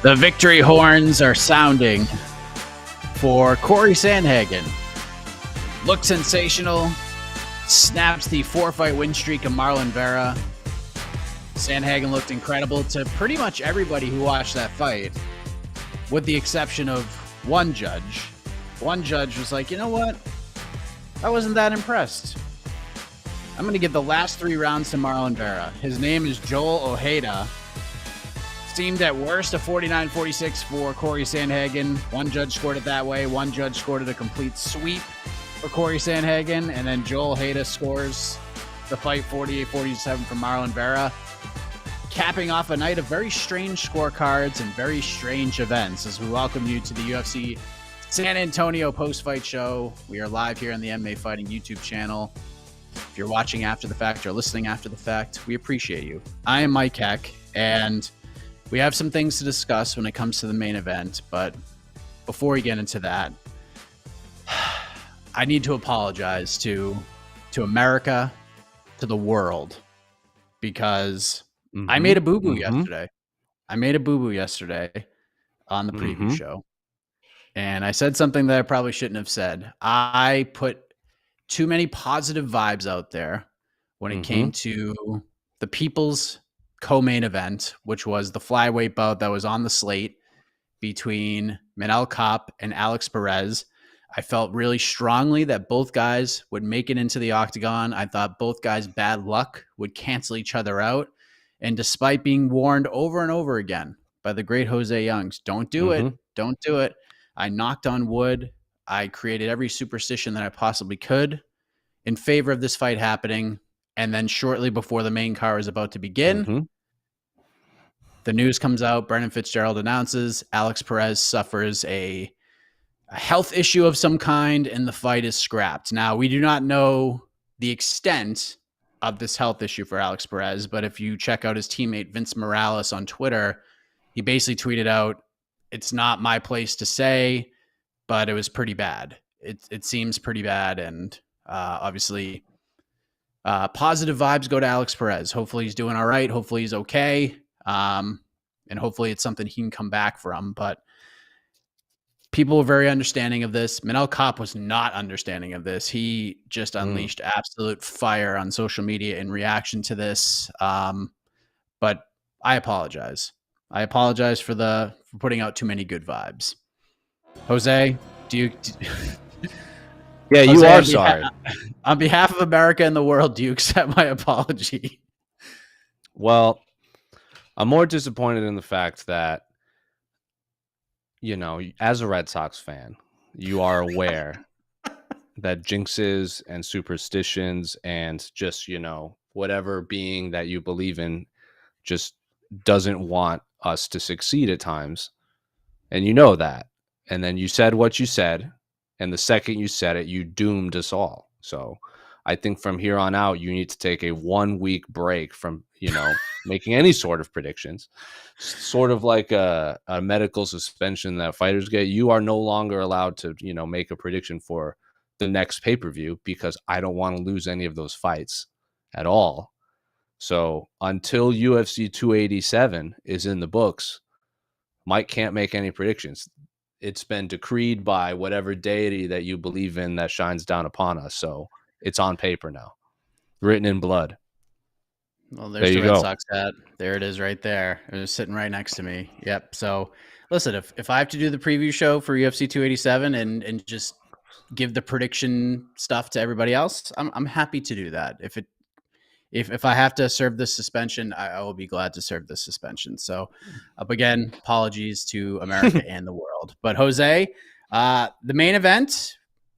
The victory horns are sounding for Cory Sandhagen. Looked sensational. Snaps the 4-fight win streak of Marlon Vera. Sandhagen looked incredible to pretty much everybody who watched that fight, with the exception of one judge. One judge was like, you know what? I wasn't that impressed. I'm going to give the last 3 rounds to Marlon Vera. His name is Joel Ojeda. Seemed at worst a 49-46 for Cory Sandhagen. One judge scored it that way. One judge scored it a complete sweep for Cory Sandhagen. And then Joel Ojeda scores the fight 48-47 for Marlon Vera. Capping off a night of very strange scorecards and very strange events as we welcome you to the UFC San Antonio post-fight show. We are live here on the MMA Fighting YouTube channel. If you're watching after the fact or listening after the fact, we appreciate you. I am Mike Heck, and we have some things to discuss when it comes to the main event, but before we get into that, I need to apologize to America, to the world, because I made a boo-boo yesterday. I made a boo-boo yesterday on the preview show, and I said something that I probably shouldn't have said. I put too many positive vibes out there when it came to the people's co-main event, which was the flyweight bout that was on the slate between Manel Kape and Alex Perez. I felt really strongly that both guys would make it into the octagon. I thought both guys' bad luck would cancel each other out. And despite being warned over and over again by the great Jose Youngs, don't do it, don't do it. I knocked on wood. I created every superstition that I possibly could in favor of this fight happening. And then shortly before the main card is about to begin, the news comes out. Brendan Fitzgerald announces Alex Perez suffers a health issue of some kind, and the fight is scrapped. Now, we do not know the extent of this health issue for Alex Perez, but if you check out his teammate Vince Morales on Twitter, he basically tweeted out, "It's not my place to say, but it was pretty bad. It seems pretty bad," and obviously positive vibes go to Alex Perez. Hopefully he's doing all right. Hopefully he's okay. And hopefully it's something he can come back from. But people were very understanding of this. Manel Kape was not understanding of this. He just unleashed absolute fire on social media in reaction to this. But I apologize. I apologize for putting out too many good vibes. Jose, Yeah, you Jose, are sorry. On behalf of America and the world, do you accept my apology? Well, I'm more disappointed in the fact that, as a Red Sox fan, you are aware that jinxes and superstitions and just, whatever being that you believe in just doesn't want us to succeed at times. And you know that. And then you said what you said. And the second you said it, you doomed us all. So I think from here on out, you need to take a 1-week break from, making any sort of predictions, sort of like a medical suspension that fighters get. You are no longer allowed to, make a prediction for the next pay-per-view because I don't want to lose any of those fights at all. So until UFC 287 is in the books, Mike can't make any predictions. It's been decreed by whatever deity that you believe in that shines down upon us. So it's on paper now, written in blood. Well, there's the Red Sox hat. There it is right there. It was sitting right next to me. Yep. So listen, if I have to do the preview show for UFC 287 and just give the prediction stuff to everybody else, I'm happy to do that. If I have to serve this suspension, I will be glad to serve this suspension. So again, apologies to America and the world. But Jose, the main event,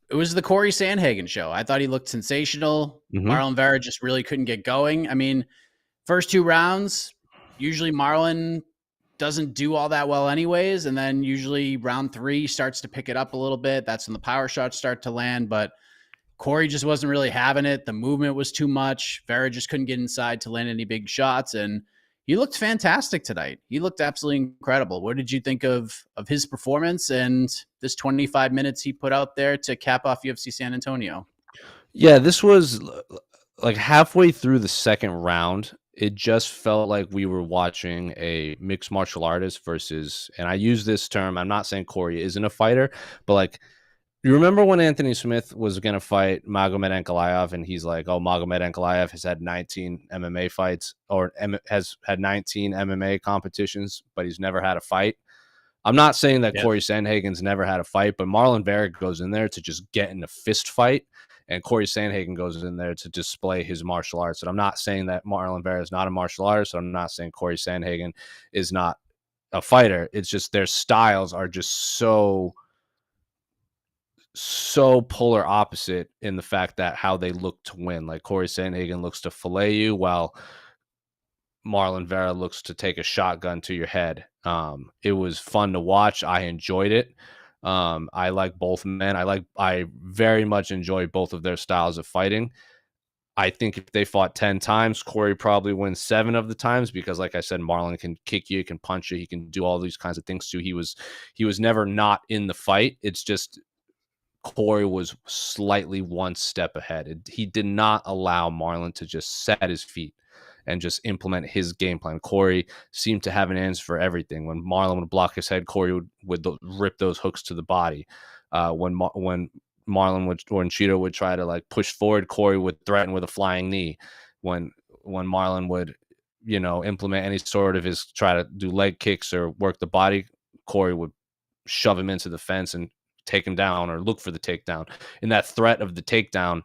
it was the Cory Sandhagen show. I thought he looked sensational. Marlon Vera just really couldn't get going. I mean, first 2 rounds, usually Marlon doesn't do all that well anyways. And then usually round 3 starts to pick it up a little bit. That's when the power shots start to land. But Cory just wasn't really having it. The movement was too much. Vera just couldn't get inside to land any big shots. And he looked fantastic tonight. He looked absolutely incredible. What did you think of his performance and this 25 minutes he put out there to cap off UFC San Antonio? Yeah, this was like halfway through the second round. it just felt like we were watching a mixed martial artist versus, and I use this term, I'm not saying Cory isn't a fighter, but like, you remember when Anthony Smith was going to fight Magomed Ankalaev, and he's like, oh, Magomed Ankalaev has had 19 MMA fights, or has had 19 MMA competitions, but he's never had a fight. I'm not saying that Yep. Cory Sandhagen's never had a fight, but Marlon Vera goes in there to just get in a fist fight, and Cory Sandhagen goes in there to display his martial arts. And I'm not saying that Marlon Vera is not a martial artist. I'm not saying Cory Sandhagen is not a fighter. It's just their styles are just so polar opposite in the fact that how they look to win. Like Cory Sandhagen looks to fillet you, while Marlon Vera looks to take a shotgun to your head. It was fun to watch. I enjoyed it. I like both men. I very much enjoy both of their styles of fighting. I think if they fought 10 times, Cory probably wins 7 of the times because, like I said, Marlon can kick you, can punch you, he can do all these kinds of things too. He was never not in the fight. It's just Cory was slightly one step ahead. He did not allow Marlon to just set his feet and just implement his game plan. Cory seemed to have an answer for everything. When Marlon would block his head, Cory would rip those hooks to the body. When Marlon when Cheeto would try to like push forward, Cory would threaten with a flying knee. When Marlon would, implement any sort of his try to do leg kicks or work the body, Cory would shove him into the fence and take him down or look for the takedown. And that threat of the takedown,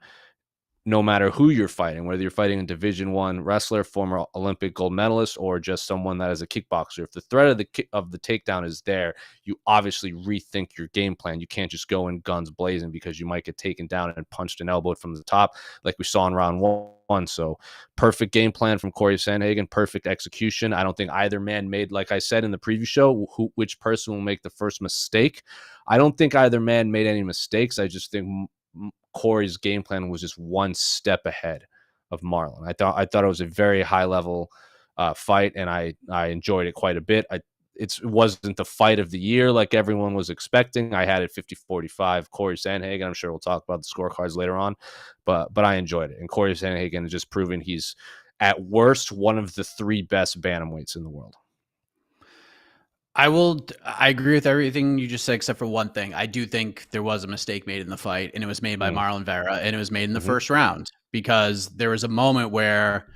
no matter who you're fighting, whether you're fighting a Division I wrestler, former Olympic gold medalist, or just someone that is a kickboxer, if the threat of the takedown is there, you obviously rethink your game plan. You can't just go in guns blazing because you might get taken down and punched and elbowed from the top like we saw in round one. So perfect game plan from Cory Sandhagen, perfect execution. I don't think either man made, like I said in the preview show, which person will make the first mistake. I don't think either man made any mistakes. I just think Cory's game plan was just one step ahead of Marlon. I thought it was a very high level fight, and I enjoyed it quite a bit. It wasn't the fight of the year like everyone was expecting. I had it 50-45 Cory Sandhagen. I'm sure we'll talk about the scorecards later on, but I enjoyed it. And Cory Sandhagen has just proven he's at worst one of the 3 best bantamweights in the world. I agree with everything you just said, except for one thing. I do think there was a mistake made in the fight, and it was made by Marlon Vera, and it was made in the first round, because there was a moment where,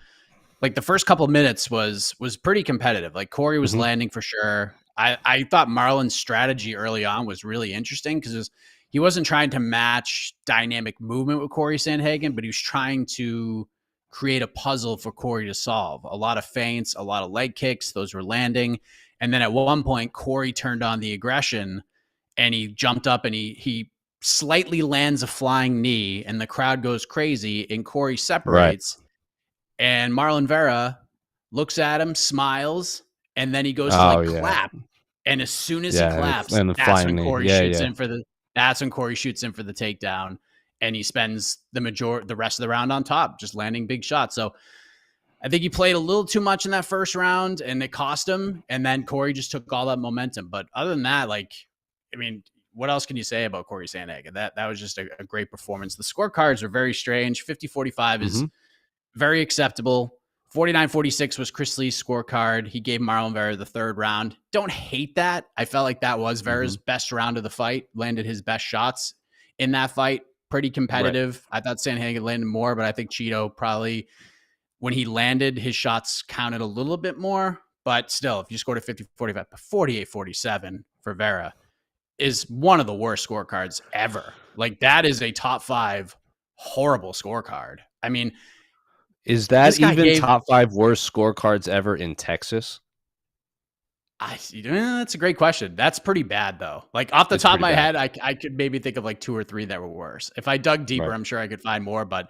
like, the first couple of minutes was pretty competitive. Like, Cory was landing for sure. I thought Marlon's strategy early on was really interesting because he wasn't trying to match dynamic movement with Cory Sandhagen, but he was trying to create a puzzle for Cory to solve. A lot of feints, a lot of leg kicks, those were landing. And then at one point, Cory turned on the aggression and he jumped up and he slightly lands a flying knee, and the crowd goes crazy, and Cory separates. Right. And Marlon Vera looks at him, smiles, and then he goes to clap. And as soon as he claps, that's when Cory shoots in for the takedown, and he spends the rest of the round on top, just landing big shots. So I think he played a little too much in that first round, and it cost him. And then Cory just took all that momentum. But other than that, what else can you say about Cory Sandhagen? That was just a great performance. The scorecards are very strange. 50-45 is very acceptable. 49-46 was Chris Lee's scorecard. He gave Marlon Vera the 3rd round. Don't hate that. I felt like that was Vera's best round of the fight. Landed his best shots in that fight. Pretty competitive. Right. I thought Sandhagen landed more, but I think Cheeto probably, when he landed, his shots counted a little bit more. But still, if you scored a 50-45, 48-47 for Vera is one of the worst scorecards ever. Like, that is a top 5 horrible scorecard. I mean, is that even top 5 worst scorecards ever in Texas? That's a great question. That's pretty bad, though. Like, off the top of my head, I could maybe think of like 2 or 3 that were worse. If I dug deeper, I'm sure I could find more. But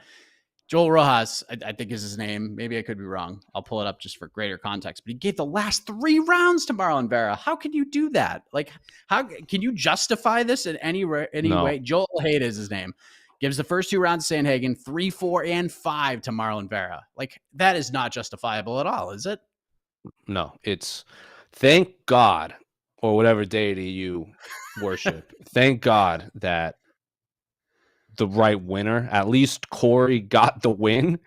Joel Rojas, I think is his name. Maybe I could be wrong. I'll pull it up just for greater context. But he gave the last 3 rounds to Marlon Vera. How can you do that? Like, how can you justify this in any way? Joel Hayda is his name. Gives the first 2 rounds to Sandhagen, 3, 4, and 5 to Marlon Vera. Like, that is not justifiable at all, is it? No, it's thank God, or whatever deity you worship. Thank God that the right winner, at least Cory, got the win.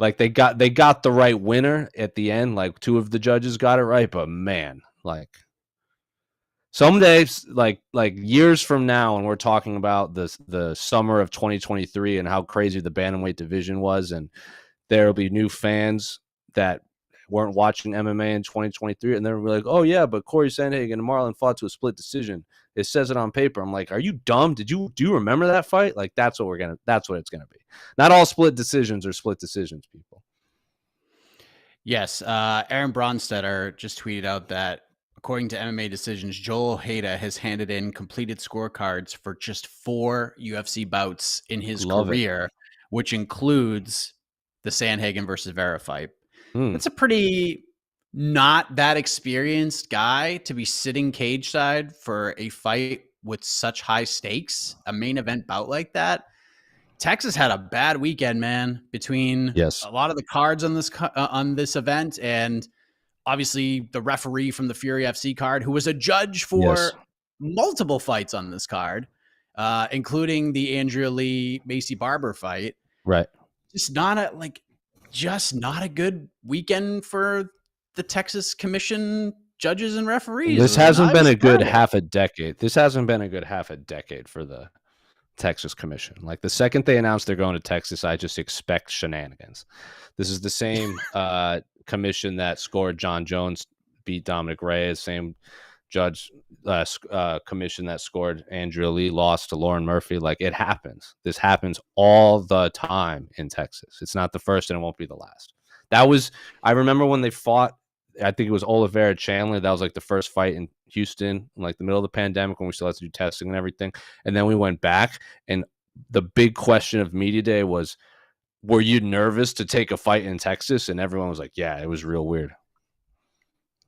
Like they got the right winner at the end. Like 2 of the judges got it right, but man, like some days, like years from now, when we're talking about the summer of 2023 and how crazy the bantamweight division was, and there'll be new fans that weren't watching MMA in 2023, and they're like, "Oh yeah, but Cory Sandhagen and Marlon fought to a split decision. It says it on paper." I'm like, "Are you dumb? Do you remember that fight?" Like that's what it's gonna be. Not all split decisions are split decisions, people. Yes, Aaron Bronstetter just tweeted out that according to MMA Decisions, Joel Ojeda has handed in completed scorecards for just 4 UFC bouts in his Love it. career, which includes the Sandhagen versus Vera fight. Hmm. That's a pretty not that experienced guy to be sitting cage side for a fight with such high stakes, a main event bout like that. Texas had a bad weekend, man, between Yes. a lot of the cards on this event and obviously the referee from the Fury FC card, who was a judge Yes. for multiple fights on this card, including the Andrea Lee Macy Barber fight. Right. Just not a good weekend for the Texas Commission judges and referees. This And hasn't I been was a good terrible. half a decade. This hasn't been a good half a decade for the Texas Commission. Like the second they announced they're going to Texas, I just expect shenanigans. This is the same commission that scored John Jones, beat Dominic Reyes, same judge commission that scored Andrea Lee, lost to Lauren Murphy. Like it happens. This happens all the time in Texas. It's not the first and it won't be the last. I remember when they fought, I think it was Oliveira Chandler. That was like the first fight in Houston, in like the middle of the pandemic when we still had to do testing and everything. And then we went back, and the big question of media day was, were you nervous to take a fight in Texas? And everyone was like, yeah, it was real weird.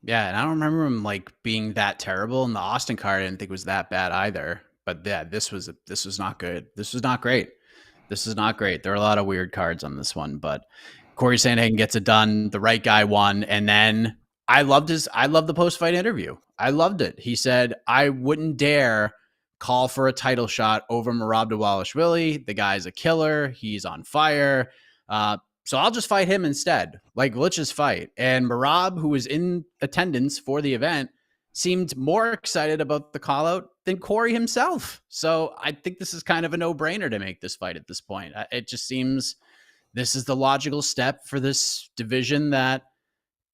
Yeah, and I don't remember him like being that terrible. And the Austin card I didn't think was that bad either. But yeah, this was not good. This was not great. This is not great. There are a lot of weird cards on this one, but Cory Sandhagen gets it done. The right guy won. And then I loved the post-fight interview. I loved it. He said, I wouldn't dare call for a title shot over Merab Dvalishvili. The guy's a killer. He's on fire. So I'll just fight him instead. Like, let's just fight. And Merab, who was in attendance for the event, seemed more excited about the call out than Cory himself. So I think this is kind of a no-brainer to make this fight at this point. It just seems this is the logical step for this division that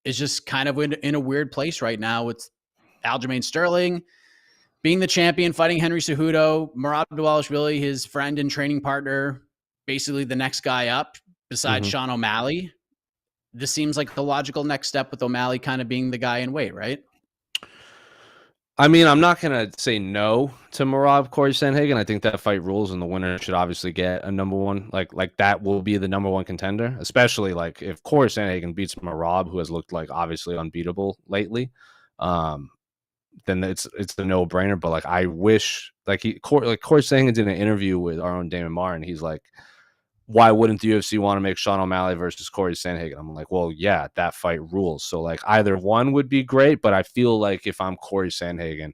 is just kind of in a weird place right now with Aljamain Sterling being the champion, fighting Henry Cejudo, Merab Dvalishvili, his friend and training partner, basically the next guy up besides Sean O'Malley. This seems like the logical next step with O'Malley kind of being the guy in weight, right? I mean, I'm not going to say no to Merab Cory Sandhagen. I think that fight rules, and the winner should obviously get a number one. Like that will be the number one contender, especially like if Cory Sandhagen beats Merab, who has looked like obviously unbeatable lately. Then it's the no brainer. But like I wish Cory Sandhagen did an interview with our own Damon Martin. He's like, why wouldn't the UFC want to make Sean O'Malley versus Cory Sandhagen? I'm like, well, yeah, that fight rules. So like either one would be great, but I feel like if I'm Cory Sandhagen,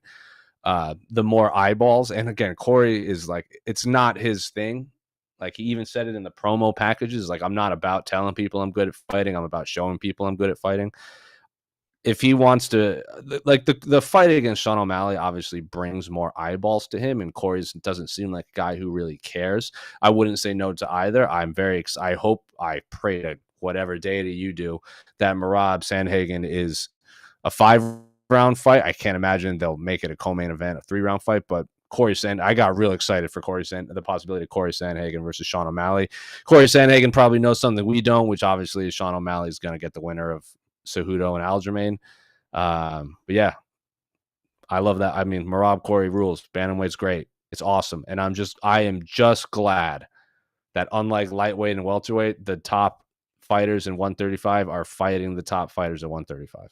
the more eyeballs, and again, Cory is like, it's not his thing. Like he even said it in the promo packages. Like, I'm not about telling people I'm good at fighting. I'm about showing people I'm good at fighting. If he wants to, like the fight against Sean O'Malley obviously brings more eyeballs to him, and Cory doesn't seem like a guy who really cares. I wouldn't say no to either. I'm very I hope, I pray to whatever deity you do that Merab Sandhagen is a 5-round fight. I can't imagine they'll make it a co-main event, a 3-round fight, but I got real excited for the possibility of Cory Sandhagen versus Sean O'Malley. Cory Sandhagen probably knows something we don't, which obviously is Sean O'Malley is going to get the winner of Cejudo and Aljamain. But yeah, I love that. I mean, Merab Cory rules. Bantamweight's great. It's awesome. And I am just glad that unlike lightweight and welterweight, the top fighters in 135 are fighting the top fighters at 135.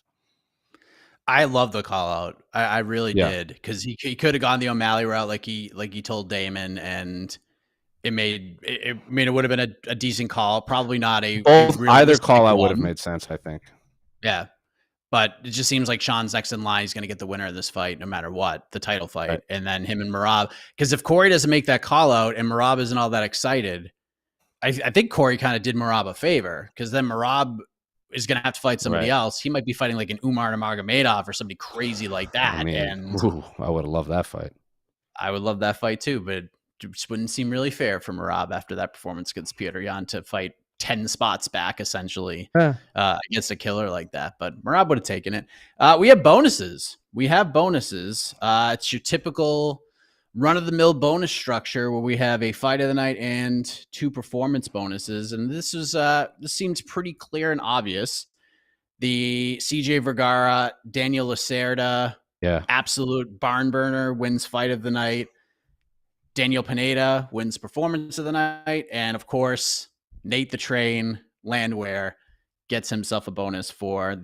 I love the call out. I really Yeah. did, because he could have gone the O'Malley route like he told Damon, and it would have been a decent call. Probably not a Either realistic call out would have one. made sense, I think. Yeah. But it just seems like Sean's next in line. He's going to get the winner of this fight, no matter what, the title fight. Right. And then him and Merab. Because if Cory doesn't make that call out and Merab isn't all that excited, I think Cory kind of did Merab a favor, because then Merab is going to have to fight somebody Right. else. He might be fighting like an Umar Nurmagomedov or somebody crazy like I that. mean, And I would have loved that fight. I would love that fight too, but it just wouldn't seem really fair for Merab after that performance against Petr Yan to fight 10 spots back, essentially, Yeah. against a killer like that. But Merab would have taken it. We have bonuses. It's your typical run-of-the-mill bonus structure where we have a fight of the night and 2 performance bonuses. And this seems pretty clear and obvious. The CJ Vergara, Daniel Lacerda, Yeah. absolute barn burner, wins fight of the night. Daniel Pineda wins performance of the night. And of course, Nate the Train Landwehr gets himself a bonus for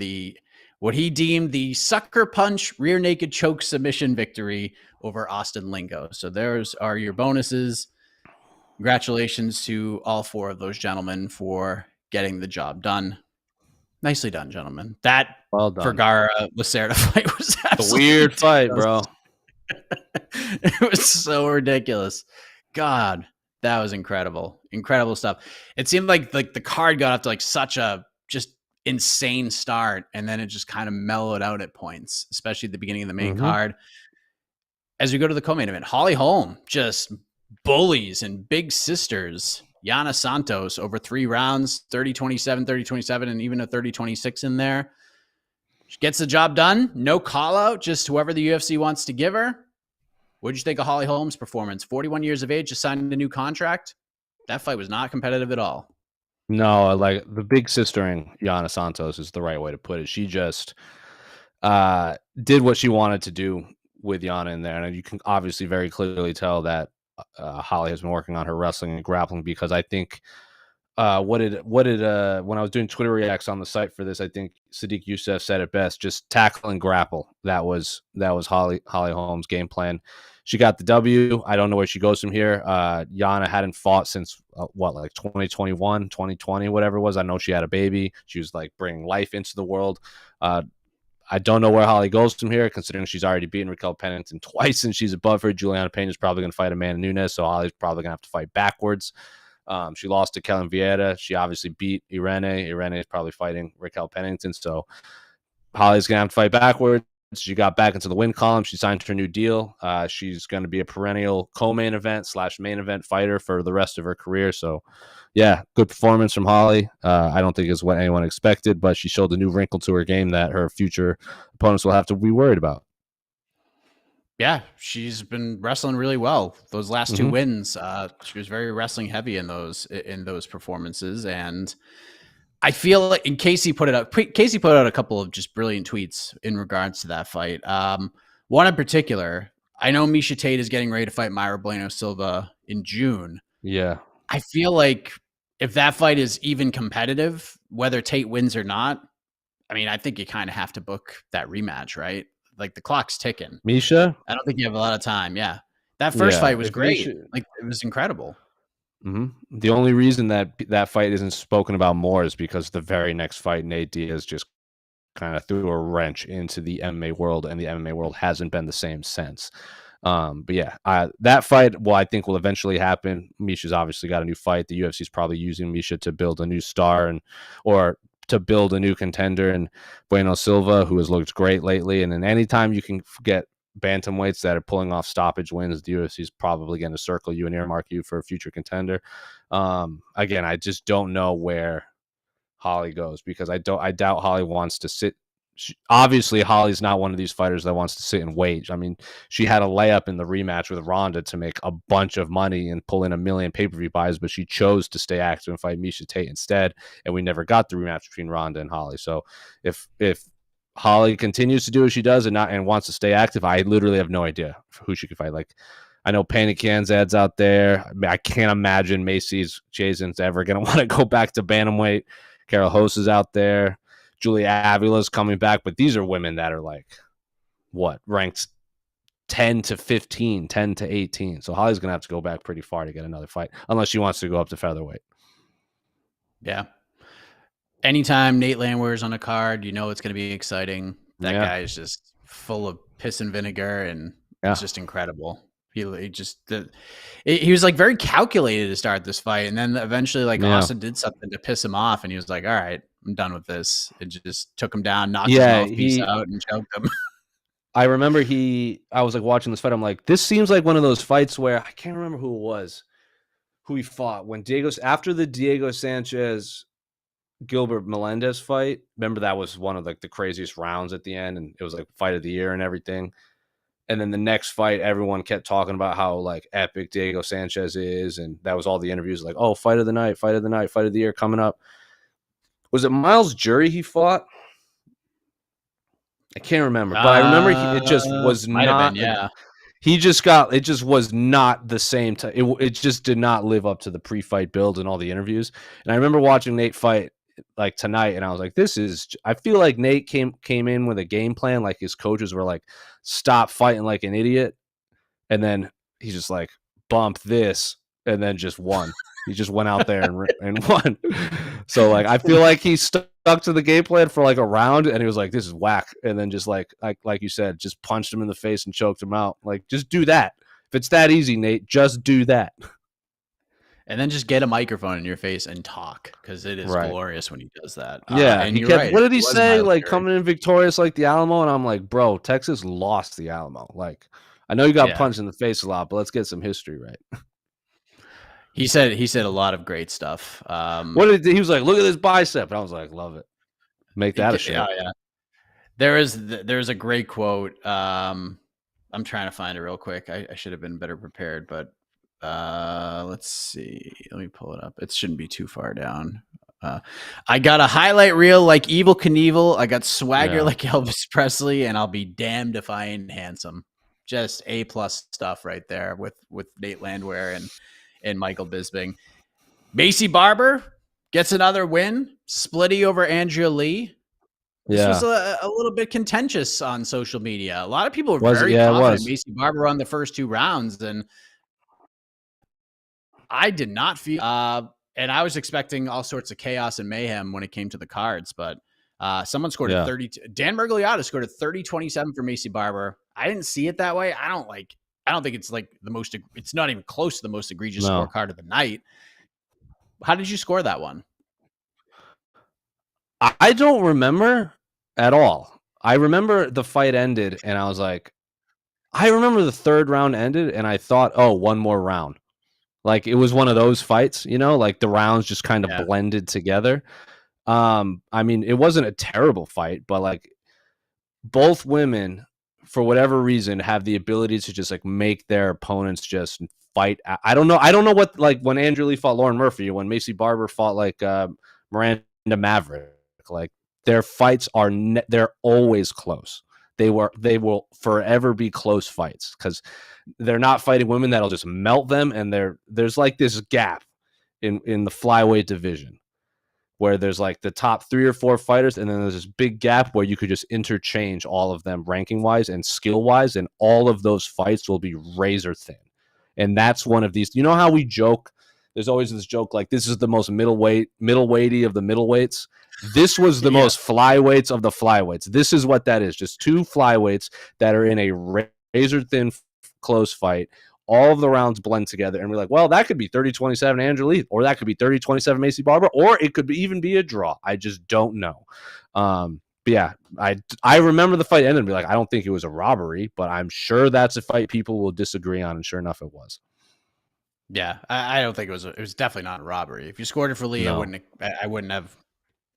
what he deemed the sucker punch rear naked choke submission victory over Austin Lingo. So those are your bonuses. Congratulations to all 4 of those gentlemen for getting the job done. Nicely done, gentlemen. That Well done. Vergara Lacerda fight was It's a weird fight, bro. It was so ridiculous. God, that was incredible. Incredible stuff. It seemed like the card got off to like such a just insane start, and then it just kind of mellowed out at points, especially at the beginning of the main card. As we go to the co-main event, Holly Holm just bullies and big sisters Yana Santos over 3 rounds, 30-27, 30-27, and even a 30-26 in there. She gets the job done. No call out, just whoever the UFC wants to give her. What did you think of Holly Holm's performance? 41 years of age, just signed a new contract. That fight was not competitive at all. No, like the big sistering Yana Santos is the right way to put it. She just did what she wanted to do with Yana in there, and you can obviously very clearly tell that Holly has been working on her wrestling and grappling, because I think when I was doing Twitter reacts on the site for this, I think Sadiq Youssef said it best: just tackle and grapple. That was Holly Holm's game plan. She got the W. I don't know where she goes from here. Yana hadn't fought since like 2021, 2020, whatever it was. I know she had a baby. She was like bringing life into the world. I don't know where Holly goes from here, considering she's already beaten Raquel Pennington twice and she's above her. Juliana Pena is probably going to fight Amanda Nunes, so Holly's probably going to have to fight backwards. She lost to Kellen Vieira. She obviously beat Irene. Irene is probably fighting Raquel Pennington, so Holly's going to have to fight backwards. She got back into the win column. She signed her new deal. She's going to be a perennial co-main event / main event fighter for the rest of her career. So, yeah, good performance from Holly. I don't think it's what anyone expected, but she showed a new wrinkle to her game that her future opponents will have to be worried about. Yeah, she's been wrestling really well. Those last 2 wins, she was very wrestling heavy in those performances, and I feel like, and Casey put out a couple of just brilliant tweets in regards to that fight. One in particular, I know Miesha Tate is getting ready to fight Mayra Bueno Silva in June. Yeah. I feel like if that fight is even competitive, whether Tate wins or not, I mean, I think you kind of have to book that rematch, right? Like the clock's ticking. Miesha? I don't think you have a lot of time. Yeah. That first fight was great. Like, it was incredible. The only reason that fight isn't spoken about more is because the very next fight, Nate Diaz just kind of threw a wrench into the MMA world, and the MMA world hasn't been the same since. But yeah, that fight, I think will eventually happen. Misha's obviously got a new fight. The UFC is probably using Miesha to build a new star or to build a new contender, and Bueno Silva, who has looked great lately. And then anytime you can get bantamweights that are pulling off stoppage wins, the UFC is probably going to circle you and earmark you for a future contender. Again, I just don't know where Holly goes, because I doubt Holly wants to sit. Obviously, Holly's not one of these fighters that wants to sit and wait. I mean, she had a layup in the rematch with Ronda to make a bunch of money and pull in 1 million pay-per-view buys, but she chose to stay active and fight Miesha Tate instead, and we never got the rematch between Ronda and Holly. So if Holly continues to do what she does and wants to stay active, I literally have no idea who she could fight. Like, I know Panic Kanzad's out there. I mean, I can't imagine Macy's Jason's ever going to want to go back to bantamweight. Carol Host is out there. Julia Avila's coming back, but these are women that are like, ranked 10 to 15, 10 to 18. So Holly's going to have to go back pretty far to get another fight, unless she wants to go up to featherweight. Yeah. Anytime Nate Landwehr is on a card, you know it's going to be exciting. That guy is just full of piss and vinegar, and it's just incredible. He just he was like very calculated to start this fight, and then eventually like Austin did something to piss him off, and he was like, "All right, I'm done with this." It just took him down, knocked his Yeah, mouthpiece out, and choked him. I remember I was like watching this fight. I'm like, this seems like one of those fights where I can't remember who it was, who he fought when after the Diego Sanchez Gilbert Melendez fight. Remember that was one of like the craziest rounds at the end, and it was like fight of the year and everything. And then the next fight, everyone kept talking about how like epic Diego Sanchez is, and that was all the interviews like, oh, fight of the night, fight of the night, fight of the year coming up. Was it Miles Jury he fought? I can't remember, but I remember it just was not. Been, yeah. It just was not the same. It just did not live up to the pre-fight build and all the interviews. And I remember watching Nate fight like tonight, and I was like, I feel like Nate came in with a game plan. Like his coaches were like, stop fighting like an idiot. And then he's just like, bump this, and then just won. He just went out there and won. So like, I feel like he stuck to the game plan for like a round, and he was like, this is whack. And then just like you said, just punched him in the face and choked him out. Like, just do that. If it's that easy, Nate, just do that. And then just get a microphone in your face and talk, because it is glorious when he does that. Yeah, and you're right. What did he say? Like coming in victorious like the Alamo, and I'm like, bro, Texas lost the Alamo. Like, I know you got punched in the face a lot, but let's get some history right. He said a lot of great stuff. He was like, look at this bicep, and I was like, love it. Make that a show. Yeah. There's a great quote. I'm trying to find it real quick. I should have been better prepared, but let's see. Let me pull it up. It shouldn't be too far down. I got a highlight reel like Evel Knievel. I got swagger like Elvis Presley, and I'll be damned if I ain't handsome. Just A+ stuff right there with Nate Landwehr and Michael Bisping. Macy Barber gets another win. Splitty over Andrea Lee. This was a little bit contentious on social media. A lot of people were very confident Macy Barber on the first two rounds, and I did not feel and I was expecting all sorts of chaos and mayhem when it came to the cards, but someone scored a 30. Dan Mergliotta scored a 30-27 for Macy Barber. I didn't see it that way. I don't think it's like it's not even close to the most egregious scorecard of the night. How did you score that one? I don't remember at all. I remember the fight ended, and I was like, I remember the third round ended, and I thought, oh, one more round. Like, it was one of those fights, like the rounds just kind of blended together. I mean, it wasn't a terrible fight, but like both women, for whatever reason, have the ability to just like make their opponents just fight. I don't know what, like when Andrea Lee fought Lauren Murphy, or when Macy Barber fought like Miranda Maverick, like their fights they're always close. They will forever be close fights because they're not fighting women that'll just melt them. And there's like this gap in the flyweight division where there's like the top 3 or 4 fighters, and then there's this big gap where you could just interchange all of them ranking wise and skill wise, and all of those fights will be razor thin. And that's one of these. You know how we joke? There's always this joke like, this is the most middleweighty of the middleweights. This was the most flyweights of the flyweights. This is what that is. Just 2 flyweights that are in a razor thin close fight. All of the rounds blend together, and we're like, well, that could be 30-27 Andrea Lee, or that could be 30-27 Macy Barber, or it could even be a draw. I just don't know. But yeah, I remember the fight ended and be like, I don't think it was a robbery, but I'm sure that's a fight people will disagree on, and sure enough, it was. Yeah, I don't think it was. It was definitely not a robbery. If you scored it for Lee, no. I wouldn't have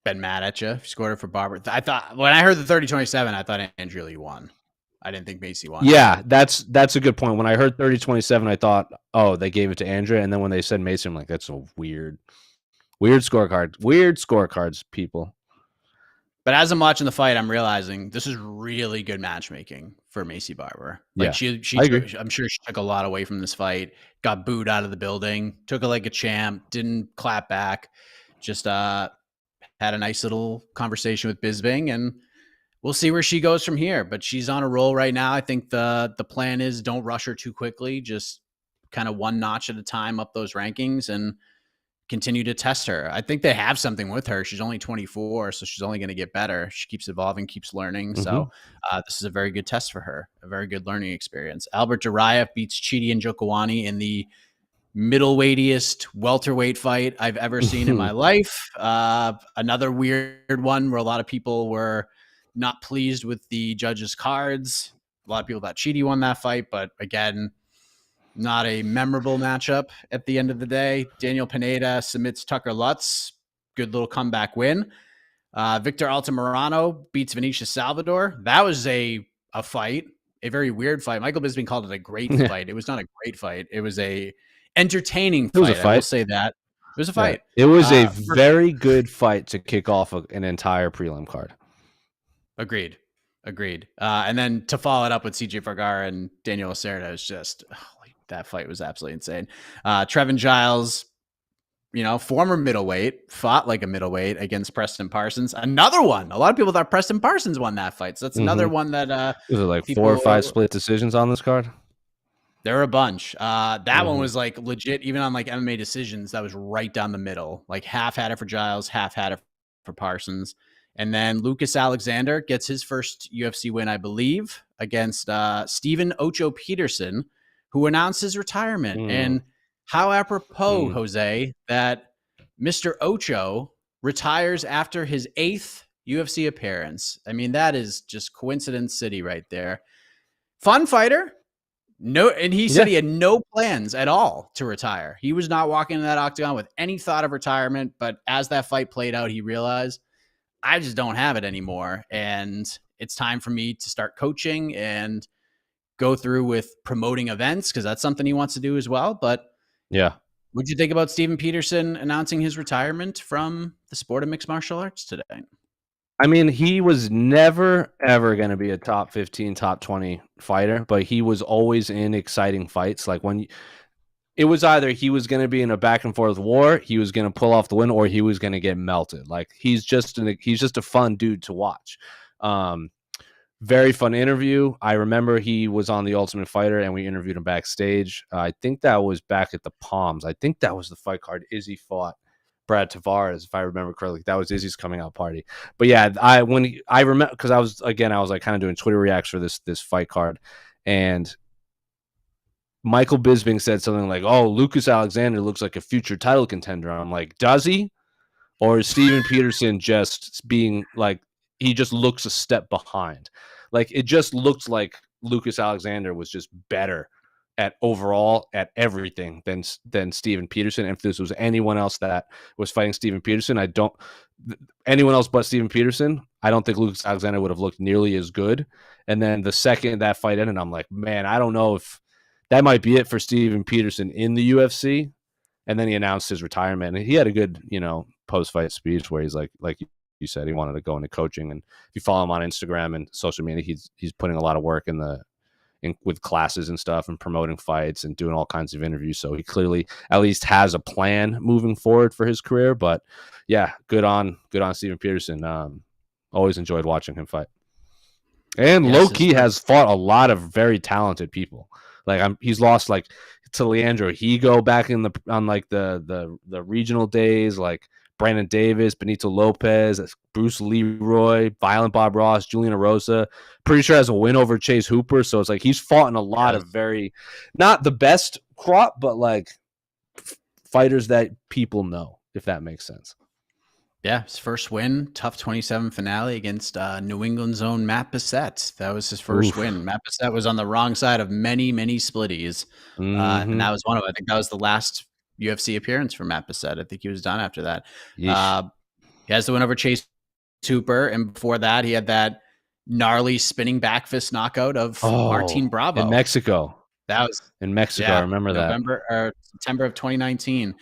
been mad at you. If you scored it for Barber, I thought when I heard the 30-27, I thought Andrea Lee won. I didn't think Macy won. Yeah, that's a good point. When I heard 30-27, I thought, oh, they gave it to Andrea. And then when they said Macy, I'm like, that's a weird scorecard. Weird scorecards, people. But as I'm watching the fight, I'm realizing this is really good matchmaking for Macy Barber. Like I'm sure she took a lot away from this fight, got booed out of the building, took it like a champ, didn't clap back, just had a nice little conversation with Bisping, and we'll see where she goes from here, but she's on a roll right now. I think the plan is don't rush her too quickly. Just kind of one notch at a time up those rankings and continue to test her. I think they have something with her. She's only 24, so she's only going to get better. She keeps evolving, keeps learning. So this is a very good test for her, a very good learning experience. Albert Jurayev beats Chidi and Njokuani in the middleweightiest welterweight fight I've ever seen in my life. Another weird one where a lot of people were not pleased with the judges' cards. A lot of people thought Chidi won that fight, but again, not a memorable matchup at the end of the day. Daniel Pineda submits Tucker Lutz. Good little comeback win. Victor Altamirano beats Vinicius Salvador. That was a fight, a very weird fight. Michael Bisping called it a great fight. It was not a great fight. It was a entertaining fight. It was a fight. I will say that. It was a fight. Yeah. It was a very good fight to kick off an entire prelim card. Agreed. And then to follow it up with CJ Vergara and Daniel Lacerda is just, that fight was absolutely insane. Trevin Giles, former middleweight, fought like a middleweight against Preston Parsons. Another one. A lot of people thought Preston Parsons won that fight. So that's another one that was it like 4 or 5 split decisions on this card? There were a bunch. That one was like legit, even on like MMA decisions, that was right down the middle. Like half had it for Giles, half had it for Parsons. And then Lucas Alexander gets his first UFC win, I believe, against Stephen Ocho Peterson, who announced his retirement. And how apropos, Jose, that Mr. Ocho retires after his 8th UFC appearance. I mean, that is just coincidence city right there. Fun fighter. No, and he said he had no plans at all to retire. He was not walking into that octagon with any thought of retirement. But as that fight played out, he realized, I just don't have it anymore. And it's time for me to start coaching and go through with promoting events, because that's something he wants to do as well. But yeah, what'd you think about Stephen Peterson announcing his retirement from the sport of mixed martial arts today? I mean, he was never, ever going to be a top 15, top 20 fighter, but he was always in exciting fights. Like when it was either he was going to be in a back and forth war, he was going to pull off the win, or he was going to get melted. Like he's just a fun dude to watch. Very fun interview. I remember he was on The Ultimate Fighter and we interviewed him backstage. I think that was back at the Palms. I think that was the fight card Izzy fought Brad Tavares, if I remember correctly. That was Izzy's coming out party. But yeah, I remember, because I was like kind of doing Twitter reacts for this fight card, and Michael Bisping said something like, "Oh, Lucas Alexander looks like a future title contender." I'm like, does he? Or is Stephen Peterson just being like, he just looks a step behind? Like it just looks like Lucas Alexander was just better at overall at everything than Stephen Peterson. And if this was anyone else that was fighting Stephen Peterson, anyone else but Stephen Peterson, I don't think Lucas Alexander would have looked nearly as good. And then the second that fight ended, I'm like, man, I don't know if that might be it for Stephen Peterson in the UFC. And then he announced his retirement, and he had a good, post-fight speech where he's like you said, he wanted to go into coaching. And if you follow him on Instagram and social media, he's putting a lot of work with classes and stuff and promoting fights and doing all kinds of interviews. So he clearly at least has a plan moving forward for his career. But yeah, good on Stephen Peterson. Always enjoyed watching him fight. And low-key has fought a lot of very talented people. Like he's lost like to Leandro Higo back on the regional days, like Brandon Davis, Benito Lopez, Bruce Leroy, Violent Bob Ross, Julian Erosa. Pretty sure has a win over Chase Hooper. So it's like he's fought in a lot of very, not the best crop, but like fighters that people know, if that makes sense. Yeah, his first win, tough 27 finale against New England's own Matt Bessette. That was his first win. Matt Bessette was on the wrong side of many, many splitties. And that was one of them. I think that was the last UFC appearance for Matt Bessette. I think he was done after that. He has the win over Chase Hooper. And before that, he had that gnarly spinning back fist knockout of Martin Bravo. In Mexico. That was in Mexico. I remember September of 2019.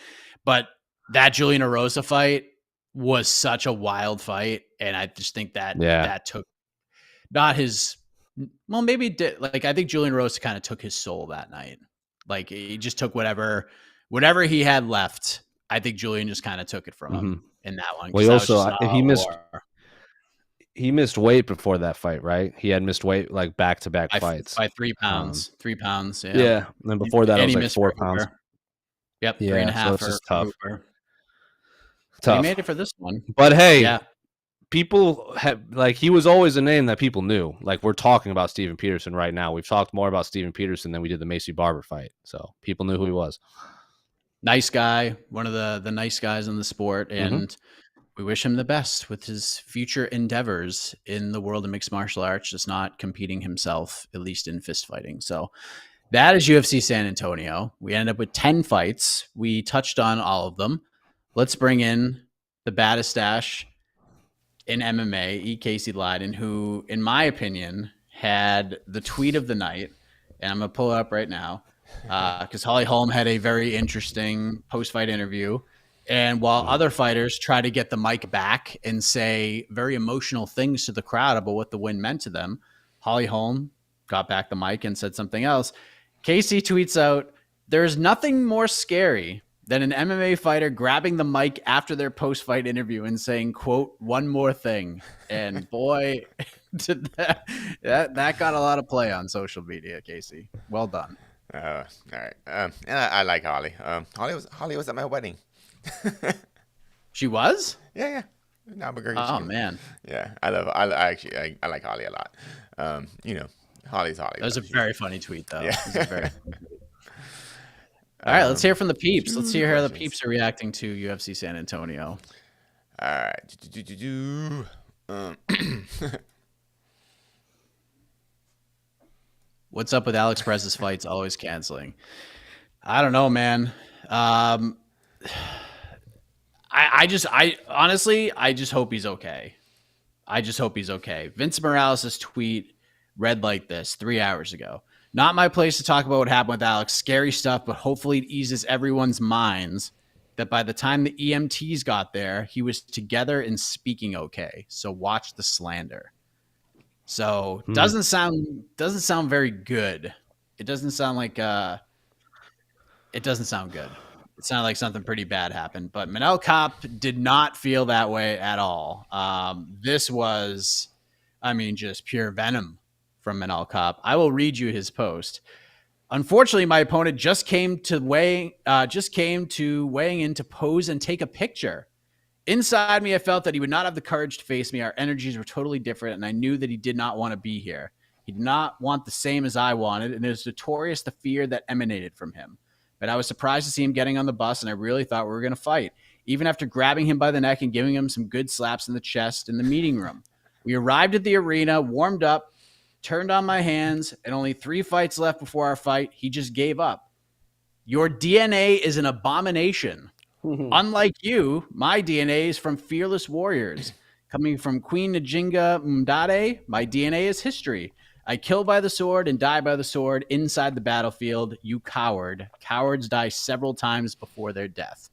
But that Julian Erosa fight was such a wild fight, and I just think that took not his, well, maybe it did, like I think Julian Erosa kind of took his soul that night. Like he just took whatever he had left. I think Julian just kind of took it from him in that one. Well, he also he missed weight before that fight, right? He had missed weight like back-to-back fights by 3 pounds. 3 pounds. Yeah. And then before that, it was like 4 pounds. Yep. 3.5 so it's just tough. Hooper. But he tough. made it for this one. But hey, Yeah. people have he was always a name that people knew. Like we're talking about Steven Peterson right now. We've talked more about Steven Peterson than we did the Macy Barber fight. So people knew who he was. Nice guy, one of the nice guys in the sport, and we wish him the best with his future endeavors in the world of mixed martial arts, just not competing himself, at least in fist fighting. So that is UFC San Antonio. We ended up with 10 fights. We touched on all of them. Let's bring in the baddest dash in MMA, E. Casey Leiden, who, in my opinion, had the tweet of the night. And I'm going to pull it up right now because Holly Holm had a very interesting post-fight interview. And while other fighters try to get the mic back and say very emotional things to the crowd about what the win meant to them, Holly Holm got back the mic and said something else. Casey tweets out, "There's nothing more scary than an MMA fighter grabbing the mic after their post-fight interview and saying, quote, one more thing." And boy, did that got a lot of play on social media, Casey. Well done. All right. And I like Holly. Holly was at my wedding. She was? Yeah. In Albuquerque. Oh, man. Yeah, I like Holly a lot. Holly's Holly. That was a very funny tweet, though. Yeah. It was a very funny tweet. All right, let's hear from the peeps. Let's hear how the peeps are reacting to UFC San Antonio. All right. What's up with Alex Perez's fights always canceling? I don't know, man. Honestly, I just hope he's okay. Vince Morales' tweet read like this 3 hours ago. "Not my place to talk about what happened with Alex. Scary stuff, but hopefully it eases everyone's minds that by the time the EMTs got there, he was together and speaking okay. So watch the slander." So doesn't sound very good. It doesn't sound like it doesn't sound good. It sounded like something pretty bad happened, but Manel Kopp did not feel that way at all. This was, just pure venom from Manel Kopp. I will read you his post. "Unfortunately, my opponent just came to weighing in to pose and take a picture. Inside me, I felt that he would not have the courage to face me. Our energies were totally different, and I knew that he did not want to be here. He did not want the same as I wanted, and it was notorious the fear that emanated from him. But I was surprised to see him getting on the bus, and I really thought we were going to fight, even after grabbing him by the neck and giving him some good slaps in the chest in the meeting room. We arrived at the arena, warmed up, turned on my hands, and only 3 fights left before our fight. He just gave up. Your DNA is an abomination. Unlike you, my DNA is from fearless warriors. Coming from Queen Njinga Mdade, my DNA is history. I kill by the sword and die by the sword inside the battlefield. You coward. Cowards die several times before their death."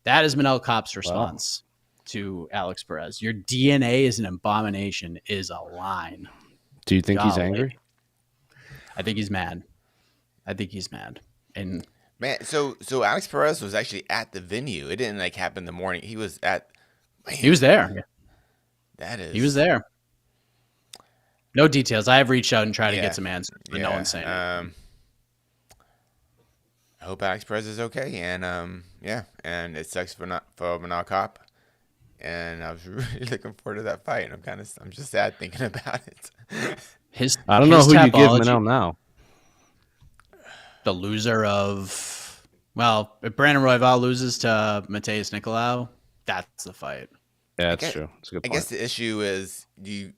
That is Manel Kopp's response to Alex Perez. Your DNA is an abomination is a line. Do you think he's angry? I think he's mad. And man, so Alex Perez was actually at the venue. It didn't happen the morning. He was at. Man, he was there. He was there. No details. I have reached out and tried to get some answers, but no one's saying it. I hope Alex Perez is okay, and and it sucks for Manel Kopp. And I was really looking forward to that fight. I'm just sad thinking about it. I don't know who you give Manel now. The loser of, if Brandon Royval loses to Mateus Nicolau, that's the fight. Yeah, that's true. That's a good point. I guess the issue is you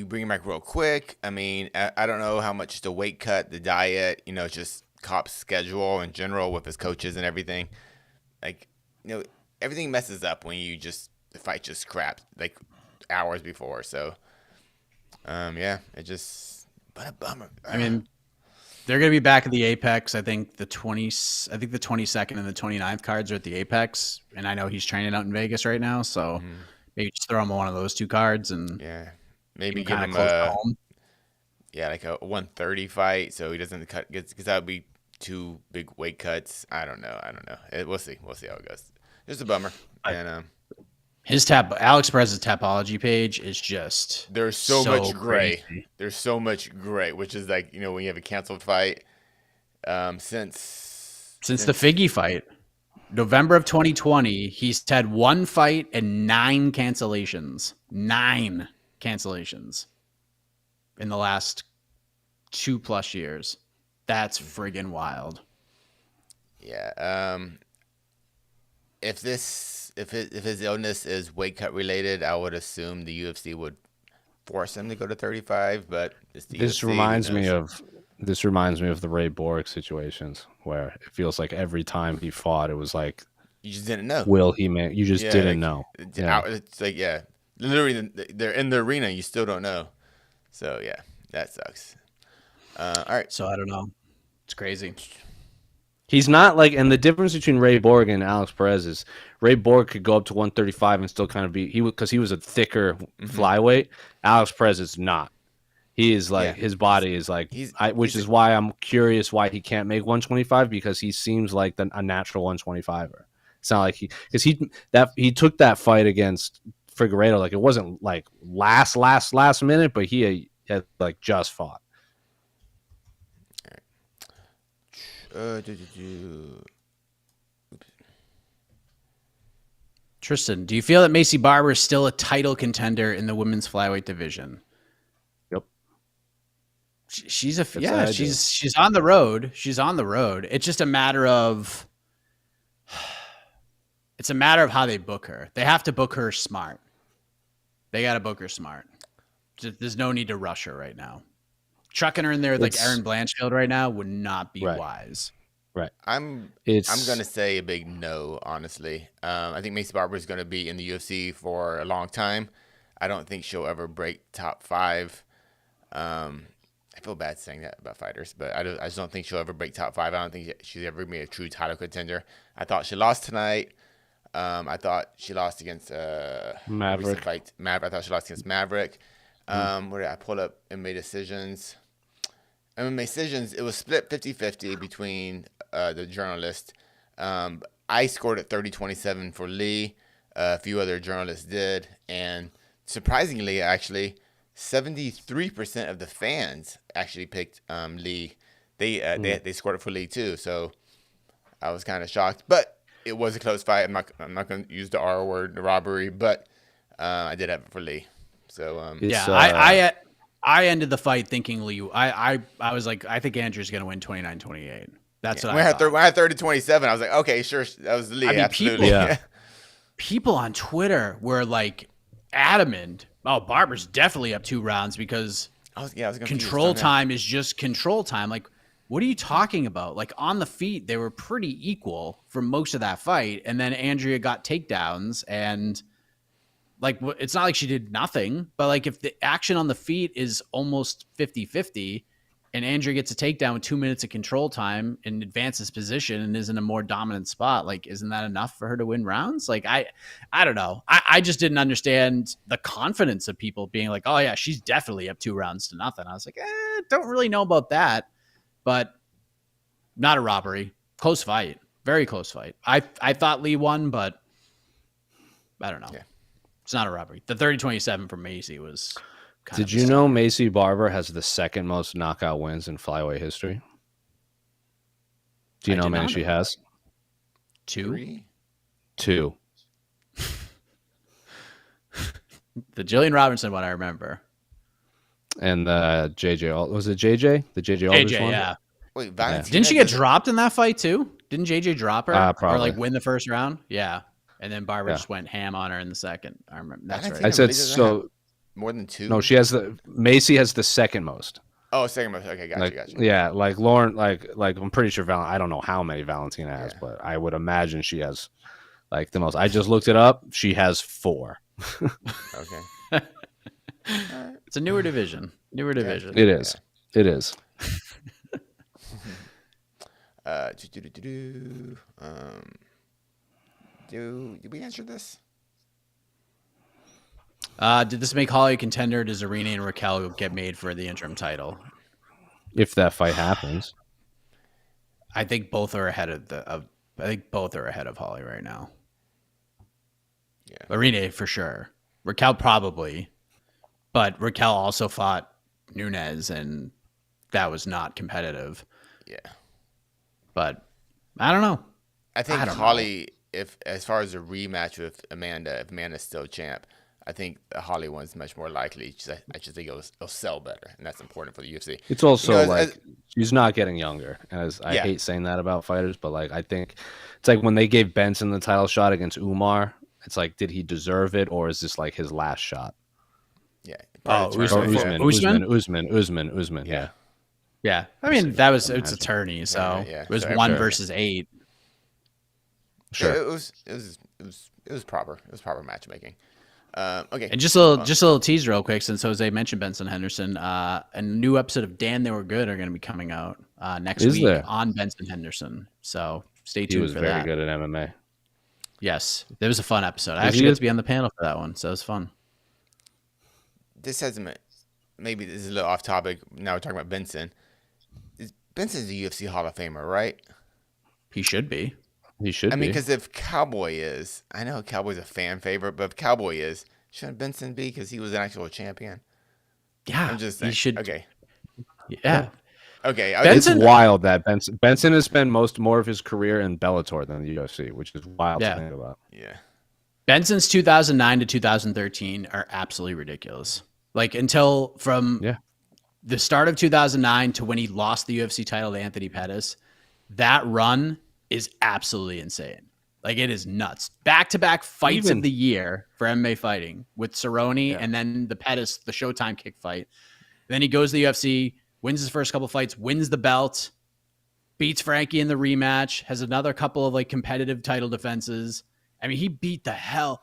bring him back real quick. I don't know how much the weight cut, the diet, just Kopp's schedule in general with his coaches and everything. Everything messes up when the fight just scrapped hours before. So, but a bummer. They're going to be back at the Apex. I think the 22nd and the 29th cards are at the Apex, and I know he's training out in Vegas right now. So maybe just throw him on one of those 2 cards and maybe give him a 130 fight so he doesn't cut because that would be 2 big weight cuts. I don't know. We'll see how it goes. Just a bummer. And Alex Perez's Tapology page is just there's so much gray. Crazy. There's so much gray, which is when you have a canceled fight since the Figgy fight. November of 2020, he's had 1 fight and 9 cancellations. 9 cancellations in the last 2+ years. That's friggin' wild. Yeah. If his illness is weight cut related, I would assume the UFC would force him to go to 35. But it's the This UFC, reminds me of the Ray Borg situations where it feels like every time he fought, it was like, you just didn't know. will he make? You just didn't know. Yeah. It's like, yeah, literally, they're in the arena. You still don't know. So yeah, that sucks. All right. So I don't know. It's crazy. He's not like, and the difference between Ray Borg and Alex Perez is Ray Borg could go up to 135 and still kind of be because he was a thicker flyweight. Alex Perez is not. He is like his body is like, which is why I'm curious why he can't make 125 because he seems like a natural 125er. It's not like he took that fight against Figueiredo like it wasn't like last minute, but he had like just fought. Tristan, do you feel that Macy Barber is still a title contender in the women's flyweight division? Yep. She's on the road. She's on the road. It's just a matter of how they book her. They have to book her smart. They got to book her smart. There's no need to rush her right now. Chucking her in there like Erin Blanchfield right now would not be wise. Right. I'm gonna say a big no, honestly. I think Macy Barber is gonna be in the UFC for a long time. I don't think she'll ever break top 5. I feel bad saying that about fighters, but I just don't think she'll ever break top 5. I don't think she's ever be a true title contender. I thought she lost tonight. I thought she lost against Maverick. I thought she lost against Maverick. Where did I pull up MMA decisions? MMA decisions, it was split 50-50 between the journalists. I scored at 30-27 for Lee. A few other journalists did. And surprisingly, actually, 73% of the fans actually picked Lee. They scored it for Lee too. So I was kind of shocked. But it was a close fight. I'm not going to use the R word, the robbery, but I did have it for Lee. So I ended the fight thinking Lee. I was like, I think Andrew's going to win 29-28. That's what I thought. When I had 30-27, I was like, okay, sure, that was Lee. Absolutely. People on Twitter were like adamant. Oh, Barber's definitely up 2 rounds because control time is just control time. Like, what are you talking about? Like on the feet, they were pretty equal for most of that fight, and then Andrea got takedowns and. Like, it's not like she did nothing, but like if the action on the feet is almost 50-50 and Andrea gets a takedown with 2 minutes of control time and advances position and is in a more dominant spot, like, isn't that enough for her to win rounds? Like, I don't know. I just didn't understand the confidence of people being like, oh yeah, she's definitely up 2 rounds to nothing. I was like, don't really know about that, but not a robbery. Close fight. Very close fight. I thought Lee won, but I don't know. Yeah. It's not a robbery. The 30-27 for Macy was kind of. Did you know Macy Barber has the second most knockout wins in flyweight history? Do you know how many she has? 2. 2. The Jillian Robinson one I remember. And the JJ, was it JJ? The JJ Aldrich one? Yeah. Wait, Valentina didn't she get dropped in that fight too? Didn't JJ drop her probably. Or like win the first round? Yeah. And then Barber just went ham on her in the second. I remember. That's right. I said so. More than 2? No, Macy has the second most. Oh, second most. Okay, gotcha. Yeah, like Lauren, like I'm pretty sure I don't know how many Valentina has, but I would imagine she has like the most. I just looked it up. She has 4. Okay. It's a newer division. It is. Yeah. It is. Did we answer this? Did this make Holly a contender? Does Zarina and Raquel get made for the interim title? If that fight happens, I think both are ahead of Holly right now. Yeah, Zarina for sure. Raquel probably, but Raquel also fought Nunes, and that was not competitive. Yeah, but I don't know. I think don't know. Holly, if as far as a rematch with Amanda, if Amanda's still champ, I think the Holly one's much more likely. I just think it'll sell better, and that's important for the UFC. It's also as, she's not getting younger. As I Yeah. hate saying that about fighters, but like I think it's like when they gave Benson the title shot against Umar, it's like, did he deserve it, or is this like his last shot? yeah. Oh, Usman. Yeah. Yeah. I mean, it's attorney, so Yeah. it was So 1 versus 8. Sure. It was proper. It was proper matchmaking. Okay. And just a little teaser real quick, since Jose mentioned Benson Henderson, a new episode of Dan They Were Good are going to be coming out next week on Benson Henderson. So stay tuned. He was for very that. good at MMA. Yes, it was a fun episode. I actually got to be on the panel for that one, so it was fun. This maybe this is a little off topic. Now we're talking about Benson. Benson's a UFC Hall of Famer, right? He should be. He should be. I mean, because if Cowboy is, I know Cowboy's a fan favorite, but if Cowboy is, shouldn't Benson be because he was an actual champion? Yeah, I'm just saying. He should. Okay. Yeah. Okay. It's wild that Benson has spent more of his career in Bellator than the UFC, which is wild to think about. Yeah. Benson's 2009 to 2013 are absolutely ridiculous. Like until from the start of 2009 to when he lost the UFC title to Anthony Pettis, that run is absolutely insane. Like it is nuts. Back-to-back fights of the year for MMA Fighting with Cerrone and then the Pettis, the Showtime kick fight. And then he goes to the UFC, wins his first couple fights, wins the belt, beats Frankie in the rematch, has another couple of like competitive title defenses. I mean, he beat up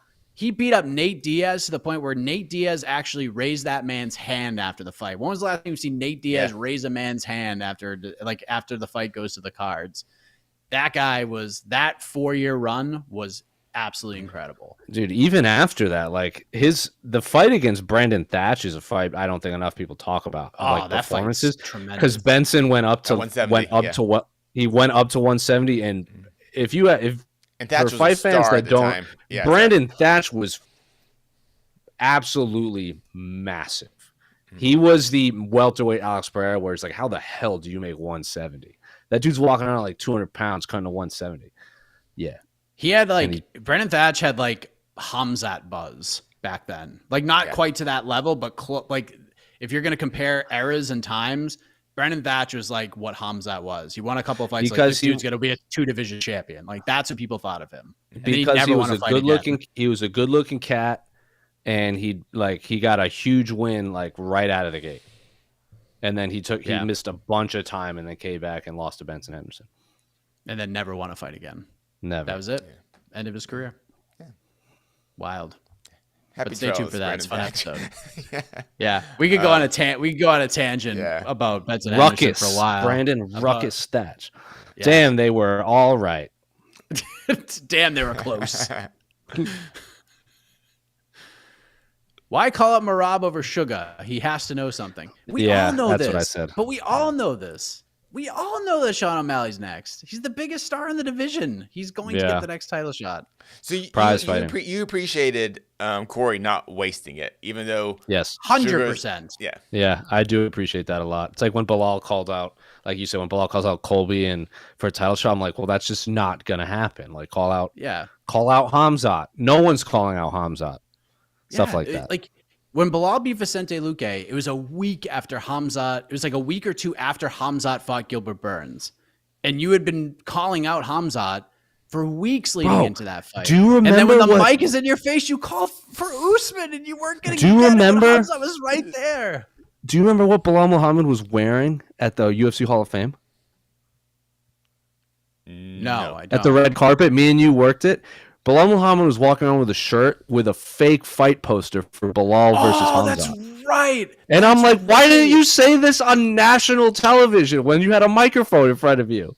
Nate Diaz to the point where Nate Diaz actually raised that man's hand after the fight. When was the last time you see Nate Diaz raise a man's hand after the fight goes to the cards? That 4-year run was absolutely incredible. Dude, even after that, like the fight against Brandon Thatch is a fight I don't think enough people talk about. Oh, that performances, tremendous. Because Benson went up to 170, and and Thatch for fight fans that don't, Brandon Thatch was absolutely massive. Mm-hmm. He was the welterweight Alex Pereira, where it's like, how the hell do you make 170? That dude's walking around like 200 pounds, cutting to 170. Yeah. He had Brandon Thatch had like Hamzat buzz back then. Like not quite to that level, but like if you're going to compare eras and times, Brandon Thatch was like what Hamzat was. He won a couple of fights. Because this dude's going to be a 2-division champion. Like that's what people thought of him. Because he was a good looking cat, and he got a huge win like right out of the gate. And then he missed a bunch of time and then came back and lost to Benson Henderson. And then never won a fight again. Never. That was it. End of his career. Yeah. Wild. Happy but stay tuned for that. It's a fun Thatch. episode. Yeah. We could go on a tangent about Benson Henderson for a while. Brandon Ruckus Thatch. Yeah. Damn, they were all right. Damn, they were close. Why call up Marab over Sugar? He has to know something. We all know that's this. What I said. But we all know this. We all know that Sean O'Malley's next. He's the biggest star in the division. He's going to get the next title shot. So you appreciated Cory not wasting it, even though 100%. Yeah, I do appreciate that a lot. It's like when Bilal called out, like you said, when Bilal calls out Colby and for a title shot, I'm like, well, that's just not gonna happen. Like call out Hamzat. No one's calling out Hamzat. Stuff like that. Like when Bilal beat Vicente Luque, it was a week after Hamzat. It was like a week or two after Hamzat fought Gilbert Burns. And you had been calling out Hamzat for weeks leading into that fight. Do you remember? And then when the mic is in your face, you call for Usman and you weren't getting it. Hamzat was right there. Do you remember what Bilal Muhammad was wearing at the UFC Hall of Fame? No, I don't. At the red carpet, me and you worked it. Bilal Muhammad was walking around with a shirt with a fake fight poster for Bilal versus Hamzat. That's right. And I'm like, why didn't you say this on national television when you had a microphone in front of you?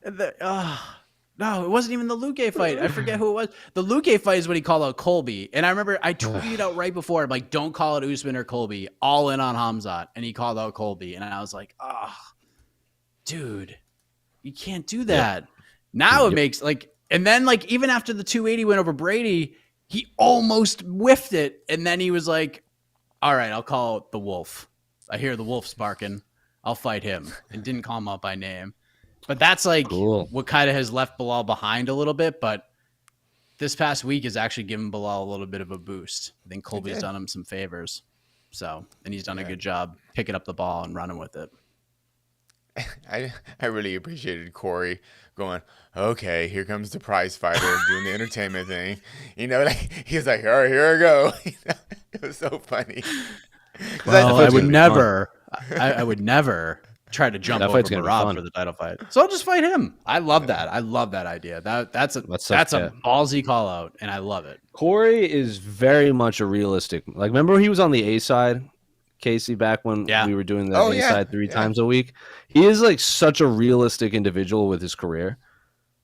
No, it wasn't even the Luque fight. I forget who it was. The Luque fight is when he called out Colby. And I remember I tweeted out right before, I'm like, don't call it Usman or Colby. All in on Hamzat. And he called out Colby. And I was like, dude, you can't do that. Yep. Now it makes like... And then, like, even after the 280 win over Brady, he almost whiffed it. And then he was like, all right, I'll call the Wolf. I hear the Wolf's barking. I'll fight him. And didn't call him out by name. But that's like Cool. what kind of has left Bilal behind a little bit. But this past week has actually given Bilal a little bit of a boost. I think Colby's done him some favors. So, and he's done a good job picking up the ball and running with it. I really appreciated Cory going, okay, here comes the prize fighter doing the entertainment thing. You know, like he was like, all right, here I go. It was so funny. Well, I would never try to jump over Barab for the title fight. So I'll just fight him. I love that. I love that idea. That's a ballsy call out, and I love it. Cory is very much a realistic. Like, remember he was on the A side, Casey, back when we were doing the A side 3 times a week. He is like such a realistic individual with his career.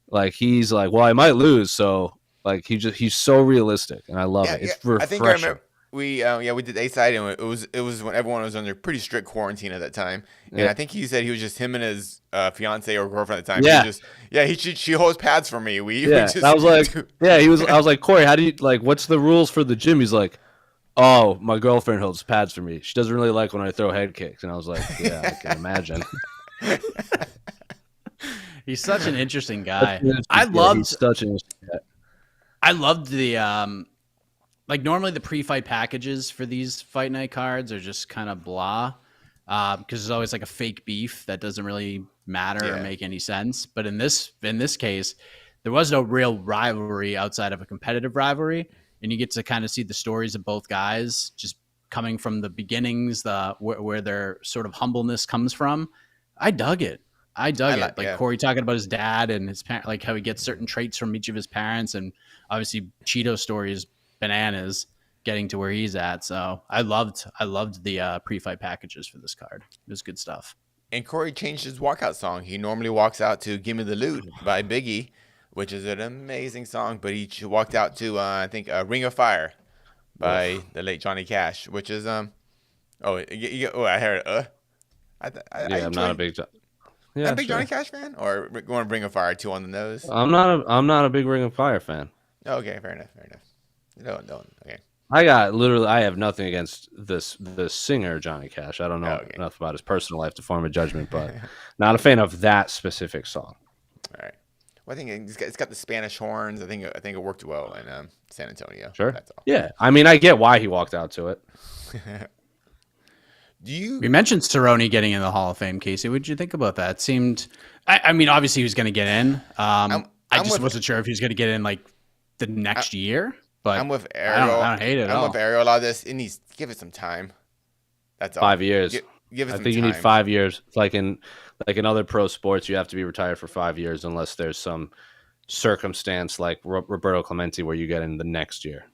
Like, he's like, well, I might lose, so like he's so realistic, and I love it. It's refreshing. I think I remember we did A side, and it was when everyone was under pretty strict quarantine at that time. And I think he said he was just him and his fiance or girlfriend at the time. Yeah, she holds pads for me. I was like, I was like, Cory, how do you like? What's the rules for the gym? He's like, oh, my girlfriend holds pads for me. She doesn't really like when I throw head kicks. And I was like, yeah, I can imagine. He's such an interesting guy. I loved the like normally the pre-fight packages for these fight night cards are just kind of blah because there's always like a fake beef that doesn't really matter or make any sense. But in this case, there was no real rivalry outside of a competitive rivalry, and you get to kind of see the stories of both guys just coming from the beginnings, where their sort of humbleness comes from. I dug it. Like Cory talking about his dad and his parent, like how he gets certain traits from each of his parents, and obviously Cheeto's story is bananas getting to where he's at. So I loved the pre-fight packages for this card. It was good stuff. And Cory changed his walkout song. He normally walks out to "Give Me the Loot" by Biggie, which is an amazing song. But he walked out to I think "Ring of Fire" by the late Johnny Cash, which is I heard it. I'm not a big. A big Johnny Cash fan, or going Ring of Fire 2 on the nose? I'm not a big Ring of Fire fan. Okay, fair enough. Don't. Okay. I have nothing against the singer Johnny Cash. I don't know enough about his personal life to form a judgment, but not a fan of that specific song. All right. Well, I think it's got the Spanish horns. I think it worked well in San Antonio. Sure. That's all. Yeah. I mean, I get why he walked out to it. We mentioned Cerrone getting in the Hall of Fame, Casey. What did you think about that? It seemed, I mean, obviously he was going to get in. I just wasn't sure if he was going to get in like the next year. But I'm with Ariel. I don't hate it at all. I'm with Ariel. A lot of this, it needs give it some time. That's all. 5 years. Give it some time. I think you need 5 years. Like in other pro sports, you have to be retired for 5 years unless there's some circumstance like Roberto Clemente where you get in the next year.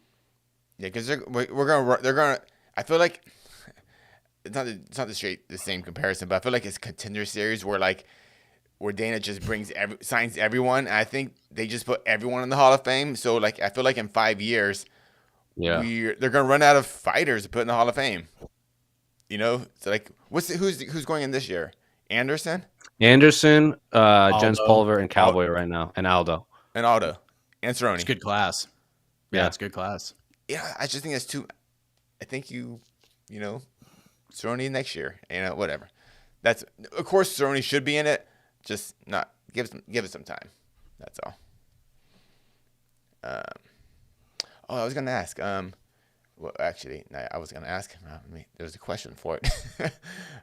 Yeah, because they're gonna. I feel like it's not the same comparison, but I feel like it's a Contender Series where Dana just signs everyone. And I think they just put everyone in the Hall of Fame. So like I feel like in 5 years, they're gonna run out of fighters to put in the Hall of Fame. You know, so like who's going in this year? Anderson, Jens Pulver, and Cowboy right now, and Aldo, and Cerrone. It's good class. Yeah, it's good class. Yeah, I just think that's too. I think you know, Cerrone next year. You know, whatever. That's of course Cerrone should be in it. Just not give it some time. That's all. I was gonna ask. Well, actually, no, I was gonna ask. There was a question for it.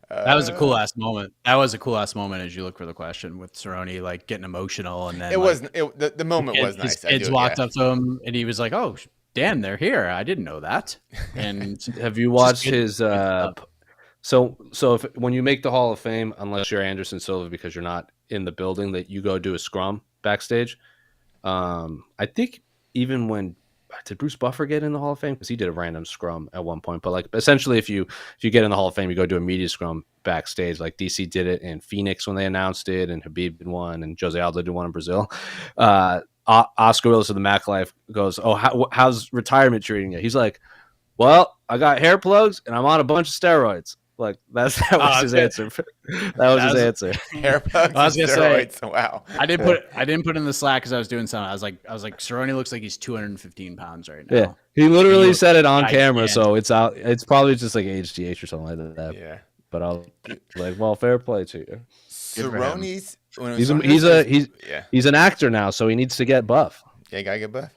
That was a cool ass moment. As you look for the question with Cerrone, like getting emotional, and then the moment was nice. Kids walked up to him, and he was like, "Oh, damn, they're here. I didn't know that." And have you watched his? So when you make the Hall of Fame, unless you're Anderson Silva because you're not in the building, that you go do a scrum backstage. I think even when did Bruce Buffer get in the Hall of Fame? Because he did a random scrum at one point. But like essentially, if you get in the Hall of Fame, you go do a media scrum backstage. Like DC did it in Phoenix when they announced it, and Habib did one, and Jose Aldo did one in Brazil. Oscar Willis of the Mac Life goes, "Oh, how's retirement treating you?" He's like, "Well, I got hair plugs and I'm on a bunch of steroids." Like that was his answer. That was his answer. Hair plugs. I was gonna steroids. Say, wow. I didn't put in the Slack because I was doing something. I was like, Cerrone looks like he's 215 pounds right now. Yeah, he literally said it on camera, so it's out. It's probably just like HGH or something like that. Yeah. But I'll like, well, fair play to you. Cerrone's He's yeah, he's an actor now, so he needs to get buff. yeah, gotta get buff.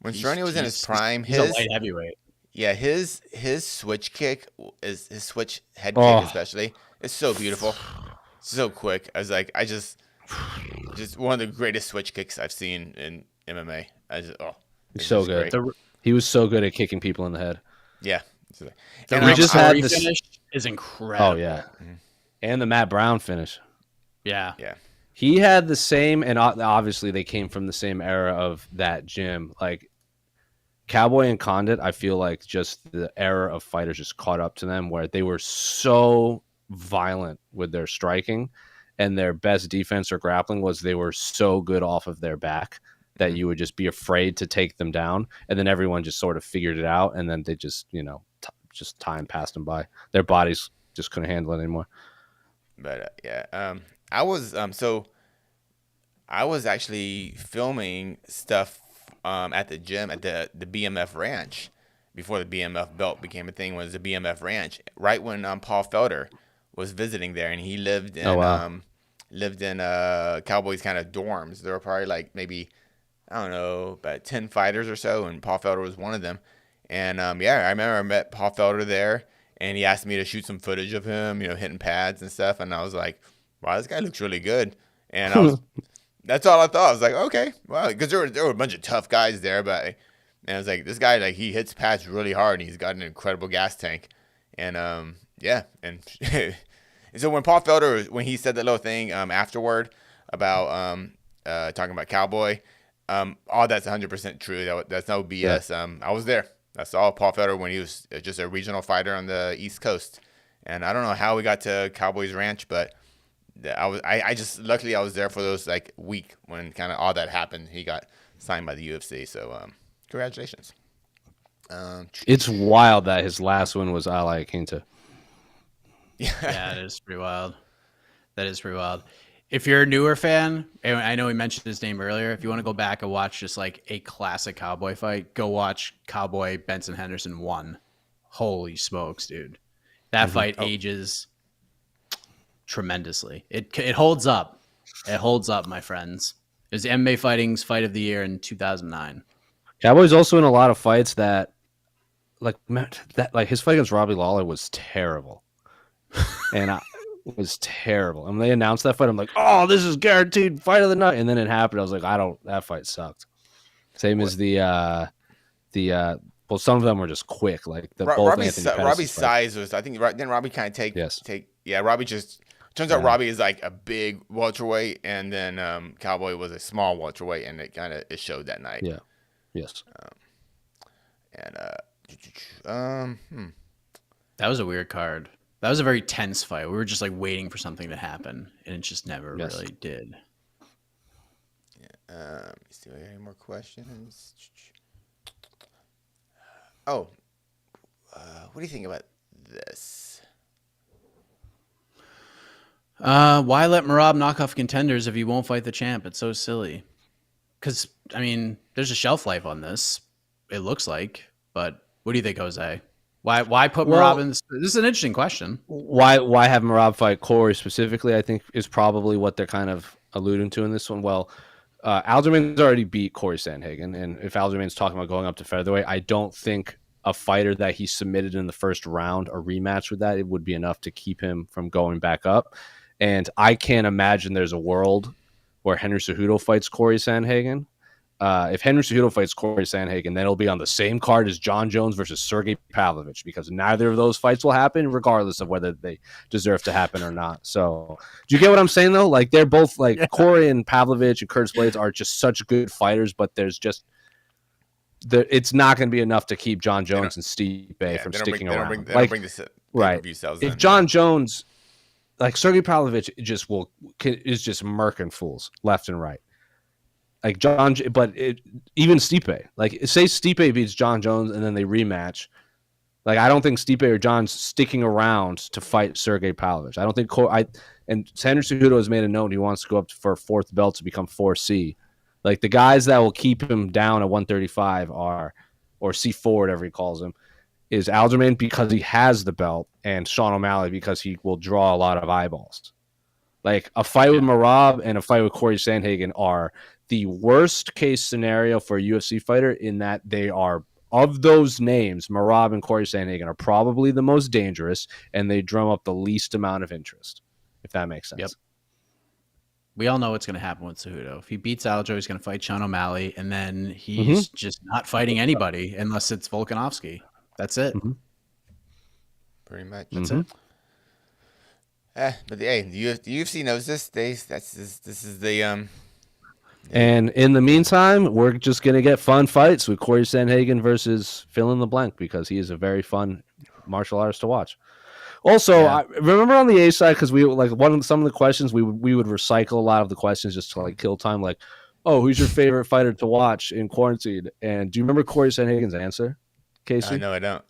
When Cerrone was in his prime, he's a light heavyweight. Yeah, his switch kick is his switch head kick especially. It's so beautiful, so quick. I was like, just one of the greatest switch kicks I've seen in MMA. He's so good. He was so good at kicking people in the head. Yeah, the Rick Cory finish is incredible. Oh yeah, and the Matt Brown finish. Yeah. He had the same, and obviously they came from the same era of that gym. Like Cowboy and Condit, I feel like just the era of fighters just caught up to them where they were so violent with their striking, and their best defense or grappling was they were so good off of their back that you would just be afraid to take them down, and then everyone just sort of figured it out, and then they just, just time passed them by. Their bodies just couldn't handle it anymore. But I was I was actually filming stuff at the gym at the BMF Ranch before the BMF belt became a thing. Was the BMF Ranch right when Paul Felder was visiting there, and he lived in Cowboys kind of dorms. There were probably like maybe, I don't know, about 10 fighters or so, and Paul Felder was one of them. And I remember I met Paul Felder there, and he asked me to shoot some footage of him, hitting pads and stuff. And I was like, wow, this guy looks really good. And that's all I thought. I was like, okay, well, because there were a bunch of tough guys there, and I was like, this guy, like, he hits pads really hard, and he's got an incredible gas tank. And and so when Paul Felder, when he said that little thing afterward about talking about Cowboy, all that's 100% true. That's no BS. Yeah. I was there. I saw Paul Felder when he was just a regional fighter on the East Coast, and I don't know how we got to Cowboys Ranch, but I just luckily I was there for those like week when kind of all that happened. He got signed by the UFC, so congratulations. It's wild that his last one was Ali Quinta. Yeah, it is pretty wild. That is pretty wild. If you're a newer fan, and I know we mentioned his name earlier, if you want to go back and watch just like a classic Cowboy fight, go watch Cowboy Benson Henderson 1. Holy smokes, dude. That fight ages tremendously. It holds up. It holds up, my friends. It was the MMA Fighting's Fight of the Year in 2009. Cowboy's also in a lot of fights that his fight against Robbie Lawler was terrible. And was terrible. And when they announced that fight, I'm like, oh, this is guaranteed fight of the night. And then it happened. I was like, that fight sucked. Same as well, some of them were just quick. Like Robbie's size was, I think, then Robbie kind of Robbie just turns out Robbie is like a big welterweight, and then Cowboy was a small welterweight, and it showed that night. Yeah. Yes. That was a weird card. That was a very tense fight. We were just like waiting for something to happen, and it just never really did. Yeah. Let me see. Any more questions? Oh, what do you think about this? Why let Merab knock off contenders if he won't fight the champ? It's so silly. Because, I mean, there's a shelf life on this, it looks like. But what do you think, Jose? Why put Merab in this? This is an interesting question. Why have Merab fight Cory specifically, I think, is probably what they're kind of alluding to in this one. Well, Aljamain's already beat Cory Sandhagen, and if Aljamain's talking about going up to featherweight, I don't think a fighter that he submitted in the first round, a rematch with that, it would be enough to keep him from going back up. And I can't imagine there's a world where Henry Cejudo fights Cory Sandhagen. If Henry Cejudo fights Cory Sandhagen, then it'll be on the same card as John Jones versus Sergey Pavlovich, because neither of those fights will happen regardless of whether they deserve to happen or not. So do you get what I'm saying, though? Like, they're both like Cory and Pavlovich and Curtis Blades are just such good fighters, but there's just it's not going to be enough to keep John Jones and Stipe from sticking around. If John Jones, like Sergey Pavlovich, is just murking fools left and right. Like even Stipe, like say Stipe beats John Jones and then they rematch. Like, I don't think Stipe or John's sticking around to fight Sergey Pavlovich. I don't think and Henry Cejudo has made it known he wants to go up for a fourth belt to become 4C. Like, the guys that will keep him down at 135 or C4, whatever he calls him, is Aljamain because he has the belt, and Sean O'Malley because he will draw a lot of eyeballs. Like a fight with Merab and a fight with Cory Sandhagen are the worst case scenario for a UFC fighter in that they are, of those names, Merab and Cory Sandhagen are probably the most dangerous, and they drum up the least amount of interest, if that makes sense. Yep. We all know what's going to happen with Cejudo. If he beats Aljo, he's going to fight Sean O'Malley, and then he's just not fighting anybody unless it's Volkanovski. That's it. Pretty much. That's it. But hey, the UFC knows this. This is the And in the meantime, we're just gonna get fun fights with Cory Sandhagen versus fill in the blank because he is a very fun martial artist to watch. Also, I remember on the A side, because we like some of the questions we would recycle a lot of the questions just to like kill time. Like, oh, who's your favorite fighter to watch in quarantine? And do you remember Cory Sandhagen's answer, Casey? No, I don't.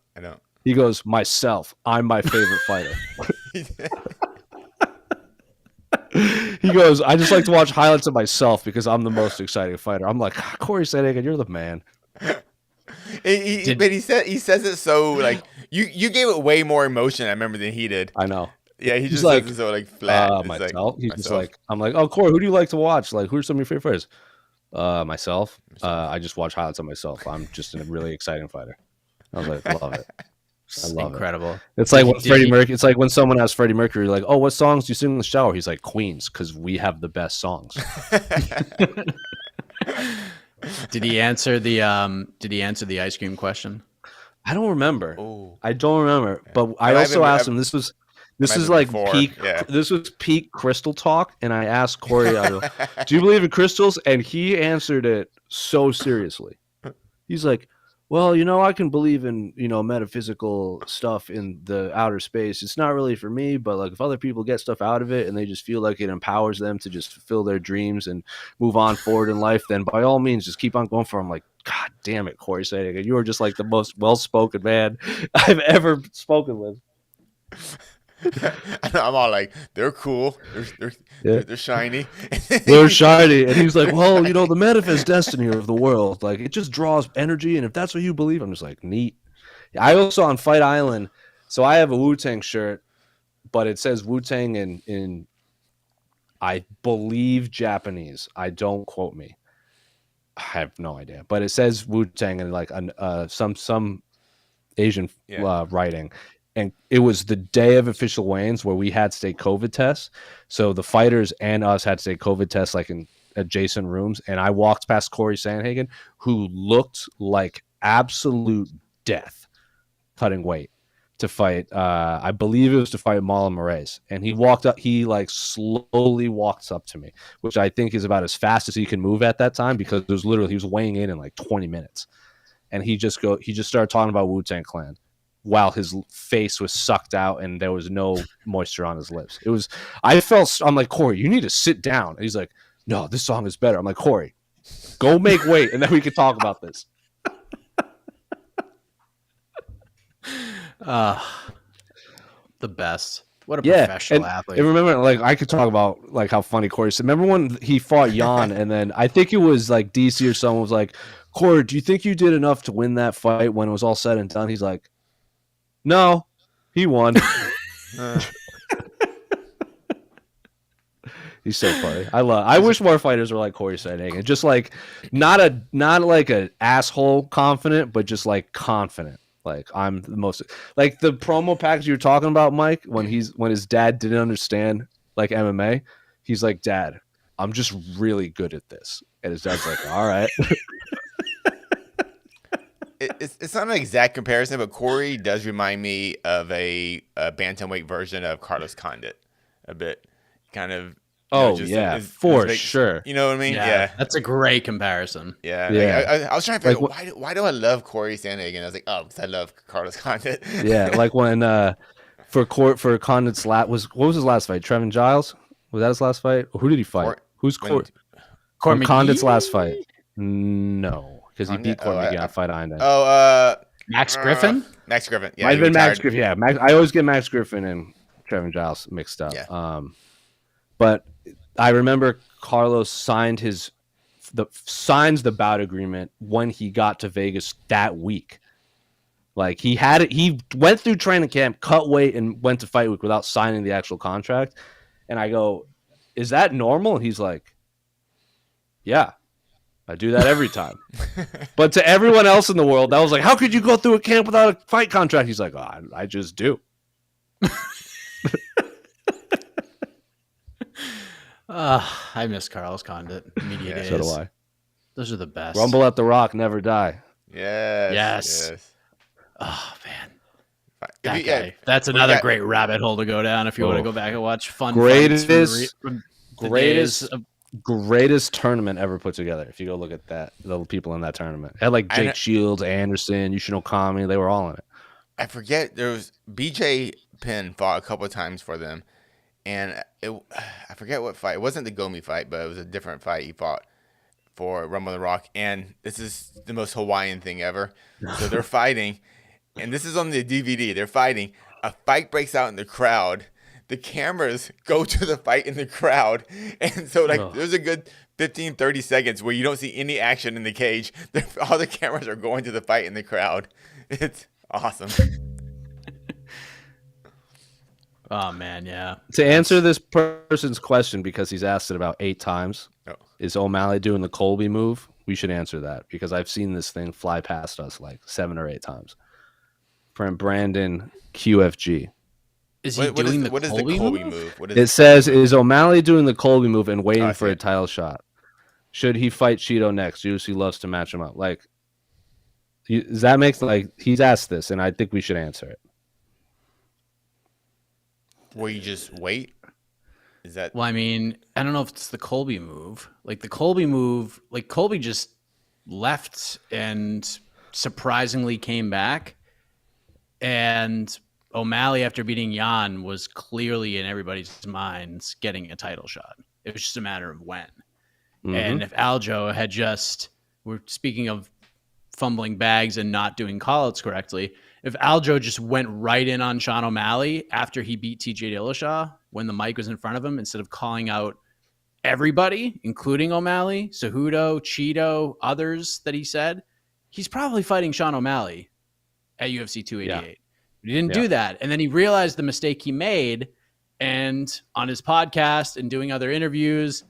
He goes, myself. I'm my favorite fighter. He goes, I just like to watch highlights of myself because I'm the most exciting fighter. I'm like, Cory Sandhagen, you're the man. But he says it so like you gave it way more emotion I remember than he did. I know. Yeah, he just like says it so like flat. Myself. Like, He's just like, I'm like, oh, Cory, who do you like to watch? Like, who are some of your favorite fighters? Myself. I just watch highlights of myself. I'm just a really exciting fighter. I was like, love it. I love Incredible. it. It's like when Freddie Mercury. It's like when someone asks Freddie Mercury, like, "Oh, what songs do you sing in the shower?" He's like, "Queens, because we have the best songs." Did he answer the ice cream question? I don't remember. Ooh. I don't remember. But I also asked him. This is like peak. Yeah. This was peak crystal talk, and I asked Cory, "Do you believe in crystals?" And he answered it so seriously. He's like, well, I can believe in, metaphysical stuff in the outer space. It's not really for me, but like if other people get stuff out of it and they just feel like it empowers them to just fulfill their dreams and move on forward in life, then by all means, just keep on going for it. I'm like, God damn it, Cory Sandhagen. You are just like the most well-spoken man I've ever spoken with. I'm all like, they're cool. They're shiny. They're shiny. And he's like, well, the manifest destiny of the world, like it just draws energy. And if that's what you believe, I'm just like, neat. I also on Fight Island, so I have a Wu-Tang shirt, but it says Wu-Tang in I believe Japanese. I don't quote me. I have no idea. But it says Wu-Tang in like some Asian writing. And it was the day of official weigh-ins where we had to take COVID tests. So the fighters and us had to take COVID tests like in adjacent rooms. And I walked past Cory Sandhagen, who looked like absolute death cutting weight to fight. I believe it was to fight Marlon Vera. And he walked up, he like slowly walks up to me, which I think is about as fast as he can move at that time because it was literally, he was weighing in like 20 minutes. And he just started talking about Wu-Tang Clan, while his face was sucked out and there was no moisture on his lips. I'm like, Cory, you need to sit down. And he's like, no, this song is better. I'm like, Cory, go make weight and then we can talk about this. The best. What a professional athlete. And remember, like, I could talk about like how funny Cory said. Remember when he fought Jan and then I think it was like DC or someone was like, Cory, do you think you did enough to win that fight when it was all said and done? He's like, no, he won. He's so funny. I wish more fighters were like Cory Sandhagen. Just like not like an asshole confident, but just like confident. Like I'm the most like the promo package you're talking about, Mike, when his dad didn't understand like MMA, he's like, Dad, I'm just really good at this. And his dad's like, all right. It's not an exact comparison, but Cory does remind me of a bantamweight version of Carlos Condit a bit. Kind of. For sure. You know what I mean? Yeah. That's a great comparison. Yeah. Like, I was trying to figure out why do I love Cory Sandhagen? I was like, oh, because I love Carlos Condit. Yeah, like when for Condit's what was his last fight? Trevin Giles? Was that his last fight? Or who did he fight? Who's Condit's last fight? No. Because he beat Court McGee on Fight Island. Max Griffin? Max Griffin. Yeah, might have been Max Griffin. Yeah, I always get Max Griffin and Trevin Giles mixed up. Yeah. But I remember Carlos signs the bout agreement when he got to Vegas that week. Like he had it. He went through training camp, cut weight, and went to Fight Week without signing the actual contract. And I go, is that normal? He's like, yeah, I do that every time. But to everyone else in the world, that was like, how could you go through a camp without a fight contract? He's like, oh, I just do. I miss Carlos Condit. Media days. So do I. Those are the best. Rumble at the Rock, never die. Yes. Oh man, That guy. That's another great rabbit hole to go down if you want to go back and watch fun. Greatest tournament ever put together. If you go look at that, the people in that tournament, it had like Jake Shields, Anderson, Yushin Okami, they were all in it. I forget there was BJ Penn fought a couple of times for them, and I forget what fight. It wasn't the Gomi fight, but it was a different fight he fought for Rumble the Rock. And this is the most Hawaiian thing ever. So they're fighting, and this is on the DVD. They're fighting. A fight breaks out in the crowd. The cameras go to the fight in the crowd. And so there's a good 15, 30 seconds where you don't see any action in the cage. All the cameras are going to the fight in the crowd. It's awesome. Oh, man, yeah. To answer this person's question, because he's asked it about 8 times, is O'Malley doing the Colby move? We should answer that because I've seen this thing fly past us like 7 or 8 times. From Brandon QFG. Is he doing the Colby move? It says, is O'Malley doing the Colby move and waiting for a title shot? Should he fight Cheeto next? UFC loves to match him up. Like, does that make he's asked this, and I think we should answer it. Where you just wait? Is that? Well, I mean, I don't know if it's the Colby move. Like the Colby move, like Colby just left and surprisingly came back, and O'Malley, after beating Jan, was clearly in everybody's minds getting a title shot. It was just a matter of when. Mm-hmm. And if Aljo had we're speaking of fumbling bags and not doing call-outs correctly, if Aljo just went right in on Sean O'Malley after he beat TJ Dillashaw when the mic was in front of him, instead of calling out everybody, including O'Malley, Cejudo, Cheeto, others that he said, he's probably fighting Sean O'Malley at UFC 288. Yeah. He didn't do that. And then he realized the mistake he made. And on his podcast and doing other interviews,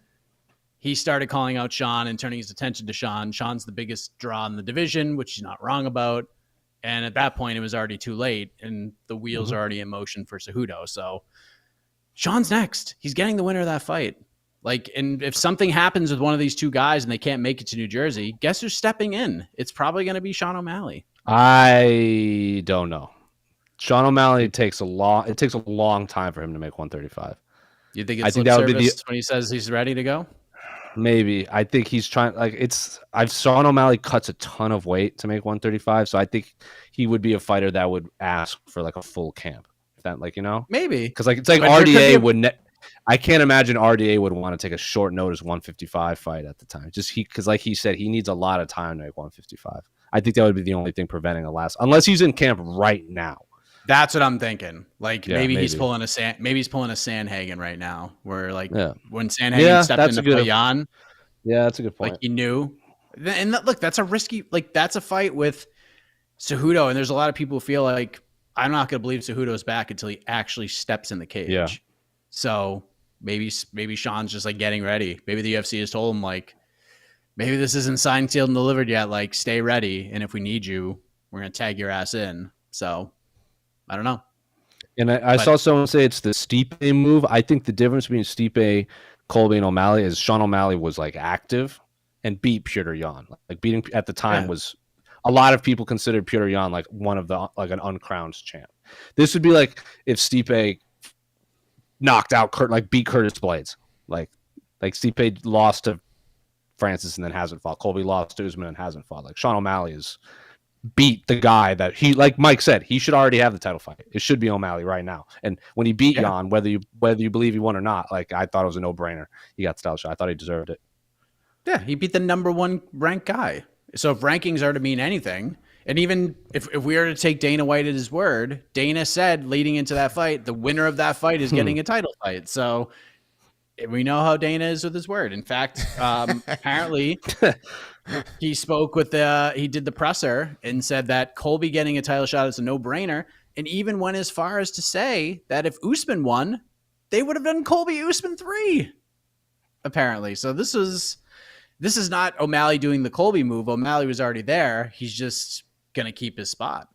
he started calling out Sean and turning his attention to Sean. Sean's the biggest draw in the division, which he's not wrong about. And at that point, it was already too late. And the wheels are already in motion for Cejudo. So Sean's next. He's getting the winner of that fight. And if something happens with one of these two guys and they can't make it to New Jersey, guess who's stepping in? It's probably going to be Sean O'Malley. I don't know. Sean O'Malley takes a long time for him to make 135. You think it's lip service when he says he's ready to go? Maybe. I think he's trying. Sean O'Malley cuts a ton of weight to make 135, so I think he would be a fighter that would ask for a full camp. If that maybe because it's like RDA would. I can't imagine RDA would want to take a short notice 155 fight at the time. Because like he said, he needs a lot of time to make 155. I think that would be the only thing preventing unless he's in camp right now. That's what I'm thinking. Maybe he's pulling a Sandhagen right now, where when Sandhagen stepped into Jan. Yeah, that's a good point. He knew. And look, that's a risky. That's a fight with Cejudo, and there's a lot of people who feel like I'm not going to believe Cejudo's back until he actually steps in the cage. Yeah. So maybe Sean's just getting ready. Maybe the UFC has told him maybe this isn't signed, sealed, and delivered yet. Stay ready, and if we need you, we're going to tag your ass in. So. I don't know. And I saw someone say it's the Stipe move. I think the difference between Stipe, Colby, and O'Malley is Sean O'Malley was active and beat Petr Yan. Beating at the time was a lot of people considered Petr Yan one of the an uncrowned champ. This would be if Stipe knocked out beat Curtis Blades. Stipe lost to Francis and then hasn't fought. Colby lost to Usman and hasn't fought. Sean O'Malley is beat the guy that he, like Mike said, he should already have the title fight. It should be O'Malley right now. And when he beat Jan, whether you believe he won or not, I thought it was a no-brainer. He got the title shot. I thought he deserved it. Yeah, he beat the number 1 ranked guy. So if rankings are to mean anything, and even if we are to take Dana White at his word, Dana said leading into that fight, the winner of that fight is getting a title fight. So we know how Dana is with his word. In fact, apparently he spoke with he did the presser and said that Colby getting a title shot is a no-brainer, and even went as far as to say that if Usman won, they would have done Colby Usman 3. apparently. So this is not O'Malley doing the Colby move. O'Malley was already there. He's just gonna keep his spot,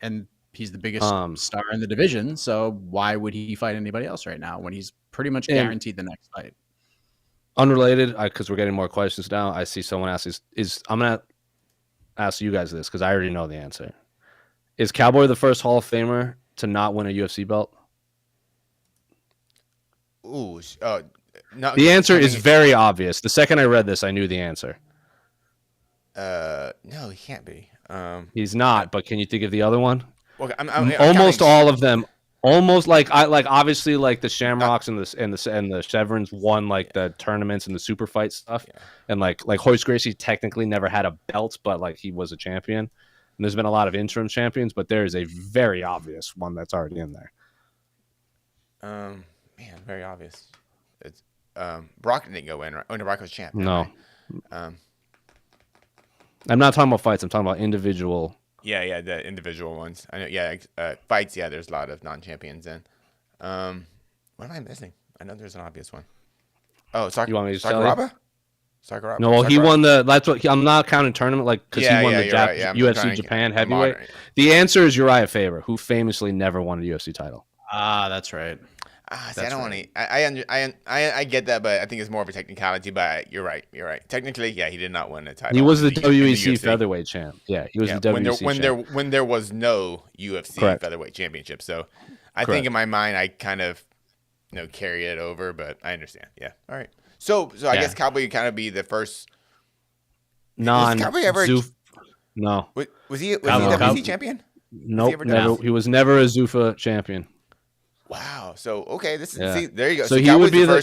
and he's the biggest star in the division. So why would he fight anybody else right now when he's pretty much guaranteed the next fight? Unrelated, because we're getting more questions now. I see someone ask I'm gonna ask you guys this because I already know the answer. Is Cowboy the first Hall of Famer to not win a UFC belt? Ooh, no. The answer is very obvious. The second I read this, I knew the answer. No, he can't be. He's not. But can you think of the other one? Well, I'm almost all of them. Almost obviously like the Shamrocks and the Chevrons won like the tournaments and the super fight stuff, and like Hoist Gracie technically never had a belt, but like he was a champion. And there's been a lot of interim champions, but there is a very obvious one that's already in there. Man, very obvious. It's Brock didn't go in, right? Oh, no, Brock was champ. No. Right? I'm not talking about fights. I'm talking about individual. Yeah, the individual ones. I know. Yeah, fights. Yeah, there's a lot of non-champions in. What am I missing? I know there's an obvious one. Oh, You want me to tell you? Sakuraba? No, well, he won the. That's what I'm not counting tournament, like because he won the UFC Japan heavyweight. The answer is Uriah Faber, who famously never won a UFC title. That's right. See, I don't want to. I get that, but I think it's more of a technicality. But you're right. Technically, yeah, he did not win a title. He was the WEC featherweight champ. Yeah, he was the WEC champ. When there was no UFC featherweight championship. So I think in my mind, I kind of carry it over, but I understand. Yeah. All right. So I guess Cowboy would kind of be the first Cowboy ever. No. Was he a WEC champion? Nope. Never. He was never a Zuffa champion. Wow. So okay, this is see, there you go. So he would be the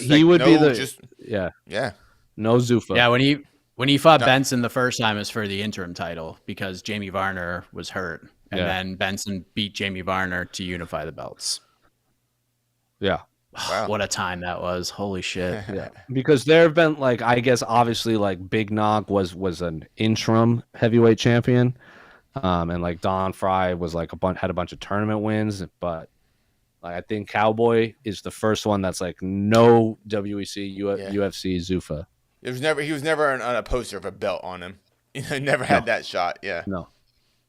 no Zuffa. Yeah, when he fought Benson the first time, it was for the interim title because Jamie Varner was hurt, and then Benson beat Jamie Varner to unify the belts. Yeah. Wow. What a time that was. Holy shit. Yeah. Because there have been I guess obviously Big Nog was an interim heavyweight champion. And Don Fry was had a bunch of tournament wins, but I think Cowboy is the first one that's no WEC, UFC, Zuffa. He was never on a poster of a belt on him. Never had that shot. Yeah. No.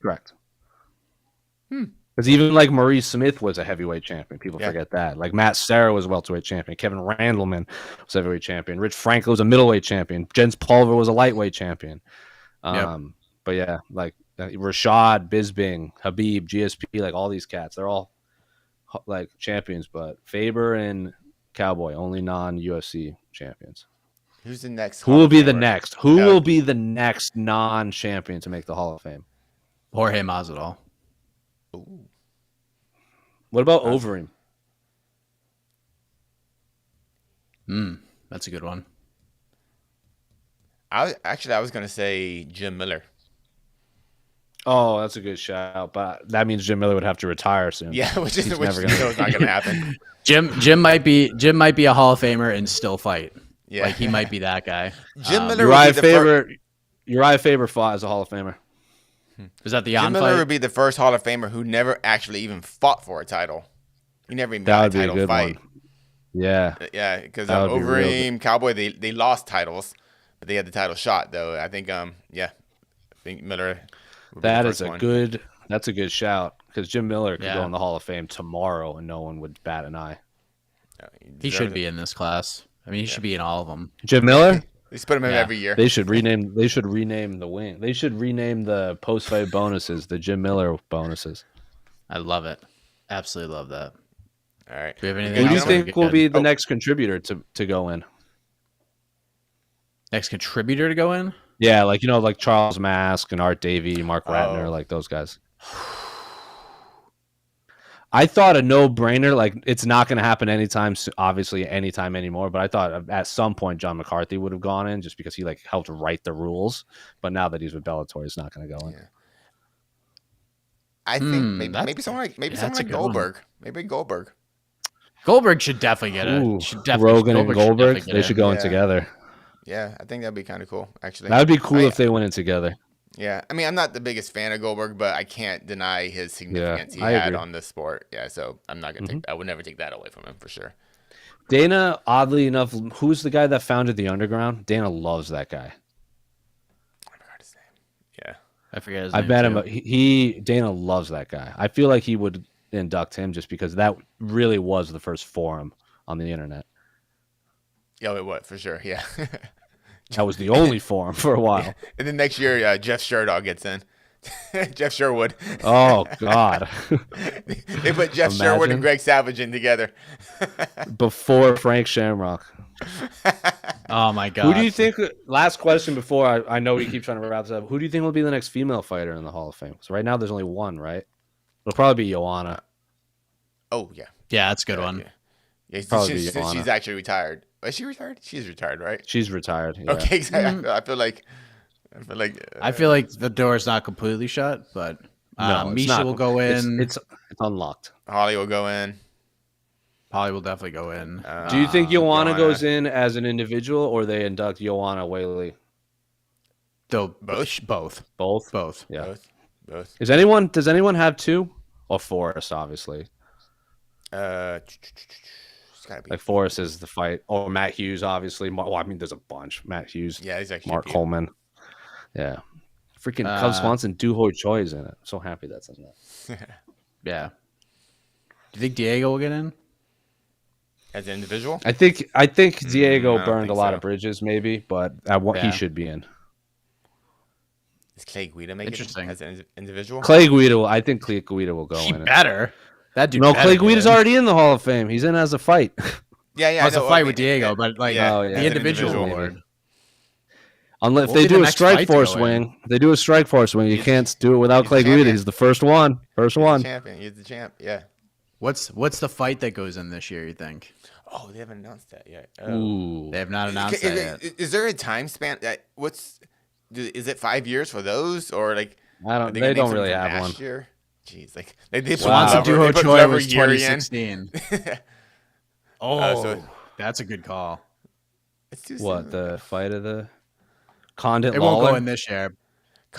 Correct. Because even Maurice Smith was a heavyweight champion. People forget that. Matt Serra was a welterweight champion. Kevin Randleman was a heavyweight champion. Rich Franklin was a middleweight champion. Jens Pulver was a lightweight champion. But yeah, Rashad, Bisbing, Habib, GSP, all these cats, they're all champions. But Faber and Cowboy, only non-UFC champions. Who's the next? Who will be the next? Who will be the next non-champion to make the Hall of Fame? Jorge Masvidal. Ooh. What about Overeem? That's a good one. I was going to say Jim Miller. Oh, that's a good shout, but that means Jim Miller would have to retire soon. Yeah, which is not going to happen. Jim might be a Hall of Famer and still fight. Yeah, he might be that guy. Jim Miller. Uriah Faber fought as a Hall of Famer. Was that the Jim fight? Miller would be the first Hall of Famer who never actually even fought for a title. He never even got a title fight. One. Yeah. Yeah, because Overeem, Cowboy, they lost titles, but they had the title shot though. I think Miller. That's a good shout because Jim Miller could go in the Hall of Fame tomorrow and no one would bat an eye. He should be in this class. I mean, he should be in all of them. Jim Miller. They put him in every year. They should rename the wing. They should rename the post-fight bonuses the Jim Miller bonuses. I love it. Absolutely love that. All right. Do we have anything Who do you think will be the next contributor to go in? Next contributor to go in? Yeah, Charles Mask and Art Davey, Mark Ratner, those guys. I thought a no-brainer, it's not going to happen anytime anymore, but I thought at some point John McCarthy would have gone in just because he helped write the rules, but now that he's with Bellator, he's not going to go in. Yeah. I think maybe someone like Goldberg. One. Maybe Goldberg. Goldberg should definitely get it. Rogan and Goldberg, they should go in together. Yeah, I think that'd be kind of cool, actually. That would be cool if they went in together. Yeah, I mean, I'm not the biggest fan of Goldberg, but I can't deny his significance he had on the sport. Yeah, so I'm not gonna I would never take that away from him for sure. Dana, oddly enough, who's the guy that founded the Underground? Dana loves that guy. I forgot his name. Yeah, I forget his I name. bet too. him. Dana loves that guy. I feel like he would induct him just because that really was the first forum on the internet. Oh, it was for sure. Yeah, That was the only forum for a while. and then next year, Jeff Sherdog gets in. Jeff Sherwood. Oh God! They put Jeff Sherwood and Greg Savage in together. Before Frank Shamrock. Oh my God! Who do you think? Last question before I know we keep trying to wrap this up. Who do you think will be the next female fighter in the Hall of Fame? So right now there's only one, right? It'll probably be Joanna. Oh yeah, that's a good one. Yeah, Probably she's actually retired. Is she retired? She's retired, right? She's retired. Yeah. Okay, exactly. I feel like the door is not completely shut, but No, Misha will go in. It's unlocked. Holly will go in. Holly will definitely go in. Do you think Joanna goes in as an individual, or they induct Joanna Whaley? They'll both. Both. Yeah. Both. Does anyone have two? Or Forrest, obviously. It's gotta be Like Forrest is the fight, or Matt Hughes, obviously. Well, I mean, there's a bunch. Matt Hughes. Yeah, he's actually Mark Coleman. Yeah. Freaking Cub Swanson, Duhoi Choi is in it. I'm so happy that's in that. Yeah. Do you think Diego will get in? As an individual? I think Diego burned a lot so. of bridges, maybe, but he should be in. Is Clay Guida making it as an individual? I think Clay Guida will go in. Better. That dude. No, Clay Guida's already in the Hall of Fame. He's in as a fight. Yeah. It's a fight with Diego, but like the individual award. Unless they do a Strike Force wing, you can't do it without Clay Guida. He's the first one. He's the champion. He's the champ. Yeah. What's the fight that goes in this year, you think? Oh, they haven't announced that yet. Ooh. They have not announced that yet. Is there a time span? Is it 5 years for those, or like? They don't really have one. Year? Jeez, like they put Swanson Duho Choi was year 2016. That's a good call. What, the fight of the Condit It Lawler? won't go in this year.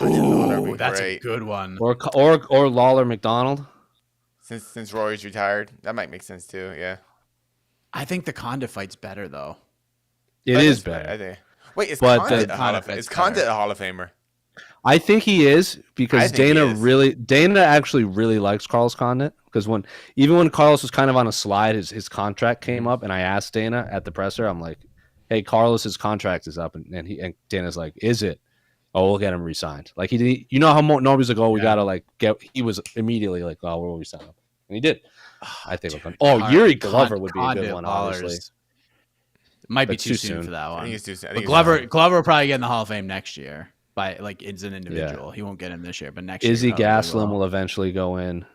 Ooh, that's a good one. Or Lawler McDonald. Since Rory's retired, that might make sense too. Yeah. I think the Condit fight's better though. It is better. I think. Wait, is Condit a Hall of Famer? I think he is because Dana actually really likes Carlos Condit, because even when Carlos was kind of on a slide, his contract came up, and I asked Dana at the presser, I'm like, "Hey, Carlos's contract is up," and Dana's like, "Is it? Oh, we'll get him re-signed." Like you know how nobody's like, "Oh, we gotta like get." He was immediately like, "Oh, we'll re-sign him," and he did. I think. Yuri Glover would be a good one, obviously. Might be too soon for that one. I think it's too soon. But Glover will probably get in the Hall of Fame next year. It's an individual. Yeah. He won't get in this year, but next year. Izzy Gaslam will eventually go in.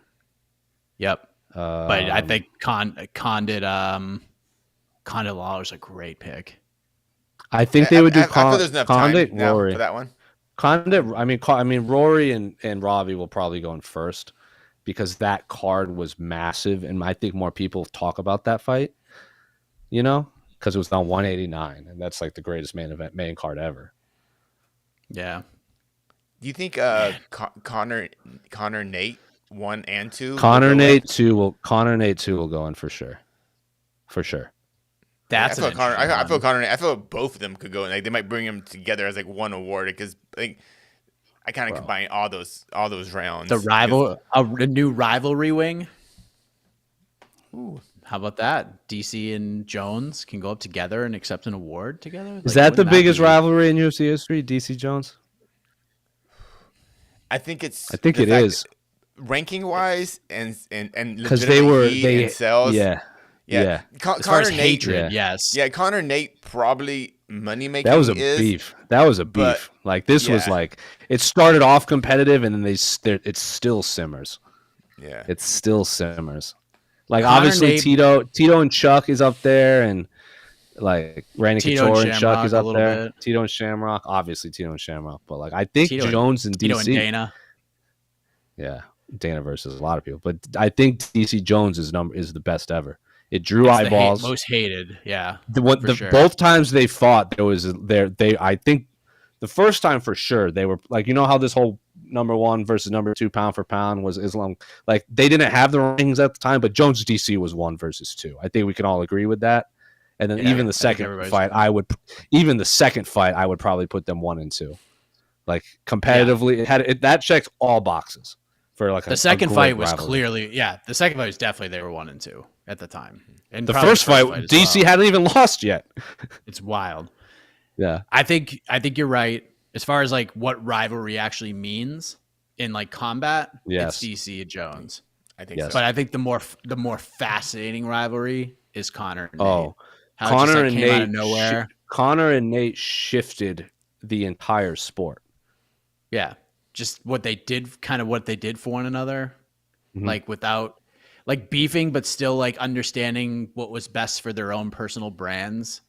Yep. But I think Condit Lawler's a great pick. I think they would do Condit Rory for that one. Condit. I mean Rory and Robbie will probably go in first, because that card was massive, and I think more people talk about that fight. Because it was on 189, and that's like the greatest main card ever. Yeah. Do you think Connor Nate 1 and 2? Connor Nate 2 will go in for sure. For sure. That's I feel Connor Nate. I feel both of them could go in. Like they might bring them together as like one award, because like I kind of combine all those rounds. A new rivalry wing. Ooh. How about that? DC and Jones can go up together and accept an award together. Is that the biggest rivalry in UFC history? DC Jones. I think it is. Ranking wise and because they sales. Yeah. As far as hatred, yes. Yeah, Connor Nate probably money making. That was a beef. Like this was like it started off competitive, and then it still simmers. Yeah, it still simmers. Like Connor obviously Tito and Chuck is up there, and like Randy Couture and Chuck is up there. Bit. Tito and Shamrock, obviously Tito and Shamrock, but like I think Jones and DC. Tito and Dana. Yeah, Dana versus a lot of people, but I think DC Jones is the best ever. It drew eyeballs. Most hated, yeah. Sure. Both times they fought, I think the first time for sure they were like, how this whole number 1 versus number 2 pound for pound was Islam. Like they didn't have the rankings at the time, but Jones DC was 1 versus 2. I think we can all agree with that. And then even the second fight, I would probably put them 1 and 2. Like competitively, that checked all boxes for like the second fight was clearly the second fight was definitely they were 1 and 2 at the time. And the first fight DC hadn't even lost yet. It's wild. Yeah, I think you're right as far as like what rivalry actually means in like combat. It's DC and Jones. I think so. But I think the more fascinating rivalry is Conor and Nate. Oh, Conor and Nate out of nowhere. Conor and Nate shifted the entire sport. Yeah, just what they did for one another, like without like beefing, but still like understanding what was best for their own personal brands,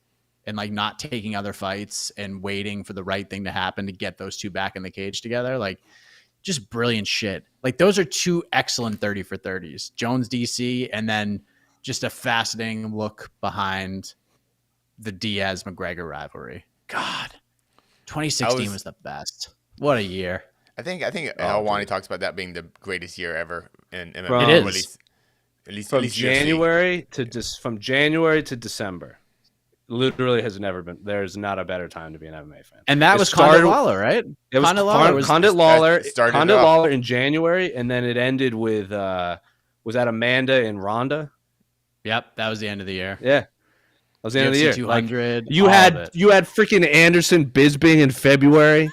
and like not taking other fights and waiting for the right thing to happen to get those two back in the cage together. Like, just brilliant shit. Like, those are two excellent 30 for 30s, Jones DC, and then just a fascinating look behind the Diaz McGregor rivalry. God, 2016 was the best. What a year. I think Helwani talks about that being the greatest year ever in MMA. It is. At least from January to December. Literally has never been. There's not a better time to be an MMA fan. And that was Condit Lawler, right? It was Condit Lawler in January, and then it ended with was that Amanda and Ronda? Yep, that was the end of the year. Yeah. That was the end of the year. 200. Like, you had freaking Anderson Bisping in February.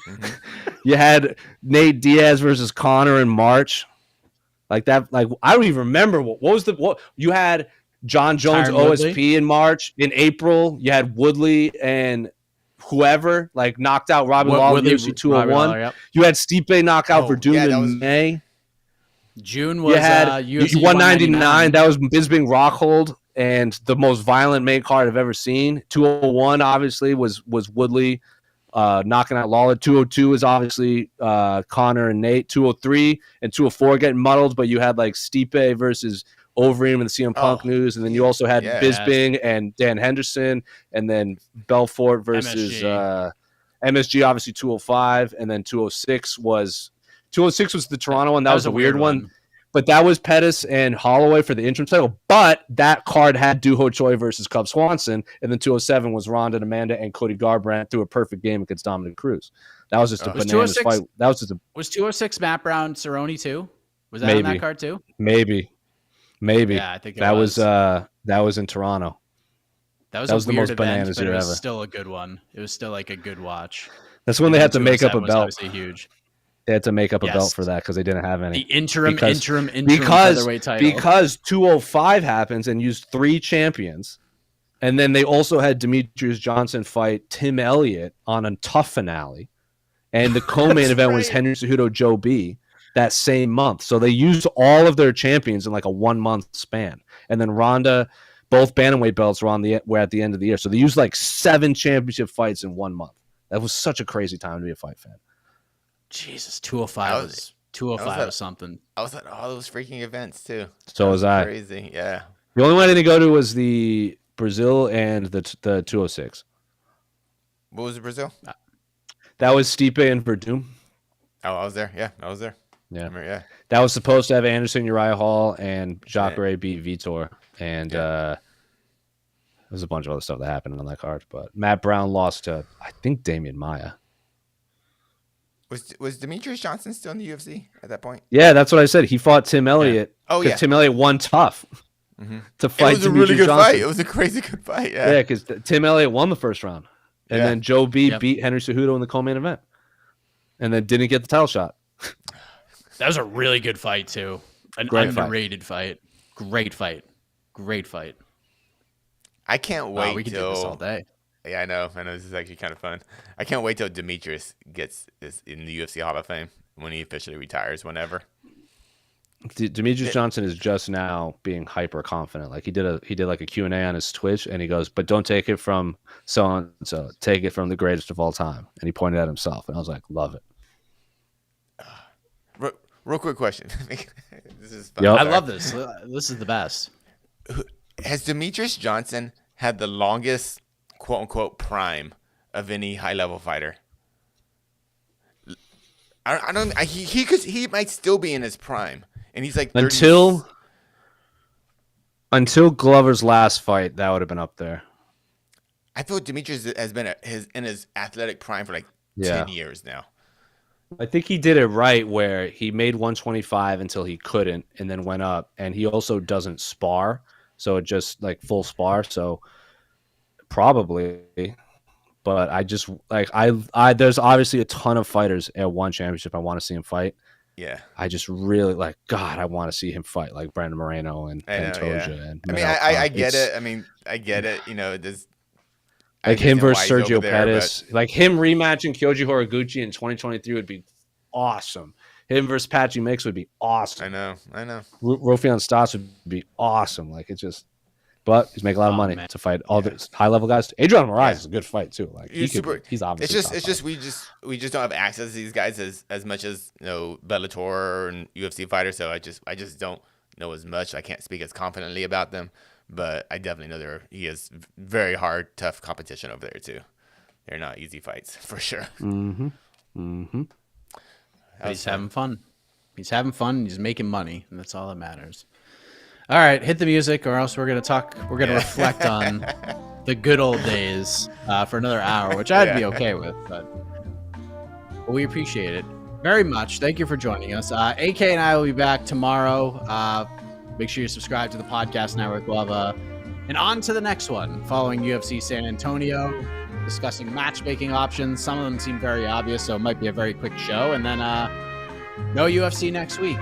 You had Nate Diaz versus Conor in March. Like that. Like, I don't even remember what you had. John Jones Tyron OSP Woodley. in March. In April, you had Woodley and whoever like knocked out Robbie Lawler UFC 201. Yep. You had Stipe knock out Verdum in May. June was UFC 199. That was Bisping Rockhold, and the most violent main card I've ever seen. 201 obviously was Woodley knocking out Lawler. 202 is obviously Conor and Nate. 203 and 204 getting muddled, but you had like Stipe versus Overeem in the CM Punk news, and then you also had Bisping and Dan Henderson, and then Belfort versus MSG, obviously 205, and then 206 was the Toronto one. That was a weird one. But that was Pettis and Holloway for the interim title. But that card had Doo Ho Choi versus Cub Swanson, and then 207 was Ronda and Amanda and Cody Garbrandt through a perfect game against Dominic Cruz. That was just a bananas fight. That was just was 206 Matt Brown Cerrone too? Was that on that card too? Maybe. Yeah, I think that was in Toronto. That was the most bananas year ever. Still a good one. It was still like a good watch. That's when they had to make up a belt. Obviously huge. They had to make up a belt for that because they didn't have any. The interim featherweight title. Because 205 happens and used 3 champions, and then they also had Demetrius Johnson fight Tim Elliott on a tough finale, and the co-main event was Henry Cejudo Joe B. that same month. So they used all of their champions in like a 1 month span. And then Ronda, both bantamweight belts were at the end of the year. So they used like 7 championship fights in 1 month. That was such a crazy time to be a fight fan. Jesus, 205 was something. I was at all those freaking events too. So was I. Crazy, yeah. The only one I didn't go to was the Brazil and the 206. What was the Brazil? That was Stipe and Verdum. Oh, I was there. Yeah, I was there. Yeah. That was supposed to have Anderson, Uriah Hall, and Jacare beat Vitor. And there's a bunch of other stuff that happened on that card. But Matt Brown lost to, I think, Damian Maia. Was Demetrius Johnson still in the UFC at that point? Yeah, that's what I said. He fought Tim Elliott. Yeah. Oh, yeah. Tim Elliott won tough to fight Demetrius Johnson. It was a really good fight. It was a crazy good fight. Yeah, because Tim Elliott won the first round. And then Joe B beat Henry Cejudo in the co-main event. And then didn't get the title shot. That was a really good fight, too. An underrated fight. Great fight. I can't wait we could do this all day. Yeah, I know. This is actually kind of fun. I can't wait till Demetrius gets this in the UFC Hall of Fame when he officially retires, whenever. Demetrius Johnson is just now being hyper confident. Like he did like a Q&A on his Twitch, and he goes, "But don't take it from so and so. Take it from the greatest of all time." And he pointed at himself, and I was like, "Love it." Real quick question. This is fun. Yep. I love this. This is the best. Has Demetrius Johnson had the longest "quote unquote" prime of any high level fighter? I don't. He might still be in his prime, and he's like 30. Until Glover's last fight, that would have been up there. I feel Demetrius has been in his athletic prime for like 10 years now. I think he did it right where he made 125 until he couldn't and then went up. And he also doesn't spar. So it just like full spar. So probably. But I just like I there's obviously a ton of fighters at one championship I want to see him fight. Yeah. I just really like God, I want to see him fight like Brandon Moreno and Pantoja and I mean, I get it. I mean, I get it. You know, there's like him versus Sergio Pettis, like him rematching Kyoji Horiguchi in 2023 would be awesome. Him versus Patchy Mix would be awesome. I know. Rafion Stas would be awesome. Like it's just, but he's making a lot of money to fight all the high level guys. Adrian Moraes is a good fight too. Like he's obviously. It's just we just don't have access to these guys as much as Bellator and UFC fighters. So I just don't know as much. I can't speak as confidently about them. But I definitely know he is very hard, tough competition over there too. They're not easy fights for sure. He's having fun. He's having fun. He's making money, and that's all that matters. All right, hit the music, or else we're gonna reflect on the good old days for another hour, which I'd be okay with. But we appreciate it very much. Thank you for joining us. AK and I will be back tomorrow. Make sure you subscribe to the podcast network. We'll have and on to the next one following UFC San Antonio, discussing matchmaking options. Some of them seem very obvious, so it might be a very quick show. And then no UFC next week.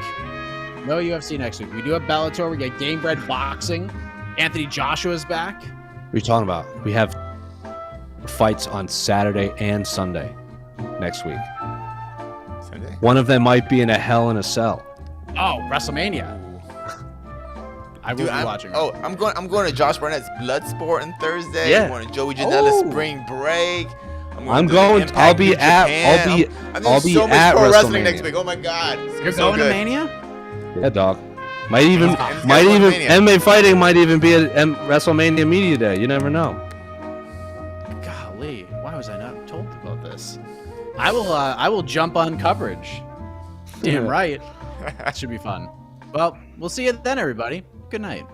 No UFC next week. We do have Bellator. We get Game Bred Boxing. Anthony Joshua's back. What are you talking about? We have fights on Saturday and Sunday next week. Sunday? One of them might be in a Hell in a Cell. Oh, WrestleMania. I will be watching. Oh, I'm going to Josh Barnett's Bloodsport on Thursday. Yeah. I'm going to Joey Janela's Spring Break. I'll be at pro wrestling next week. Oh my God. You're going to Mania? Yeah, dog. Might even MMA Fighting might even be at WrestleMania Media Day. You never know. Golly, why was I not told about this? I will jump on coverage. Damn right. That should be fun. Well, we'll see you then, everybody. Good night.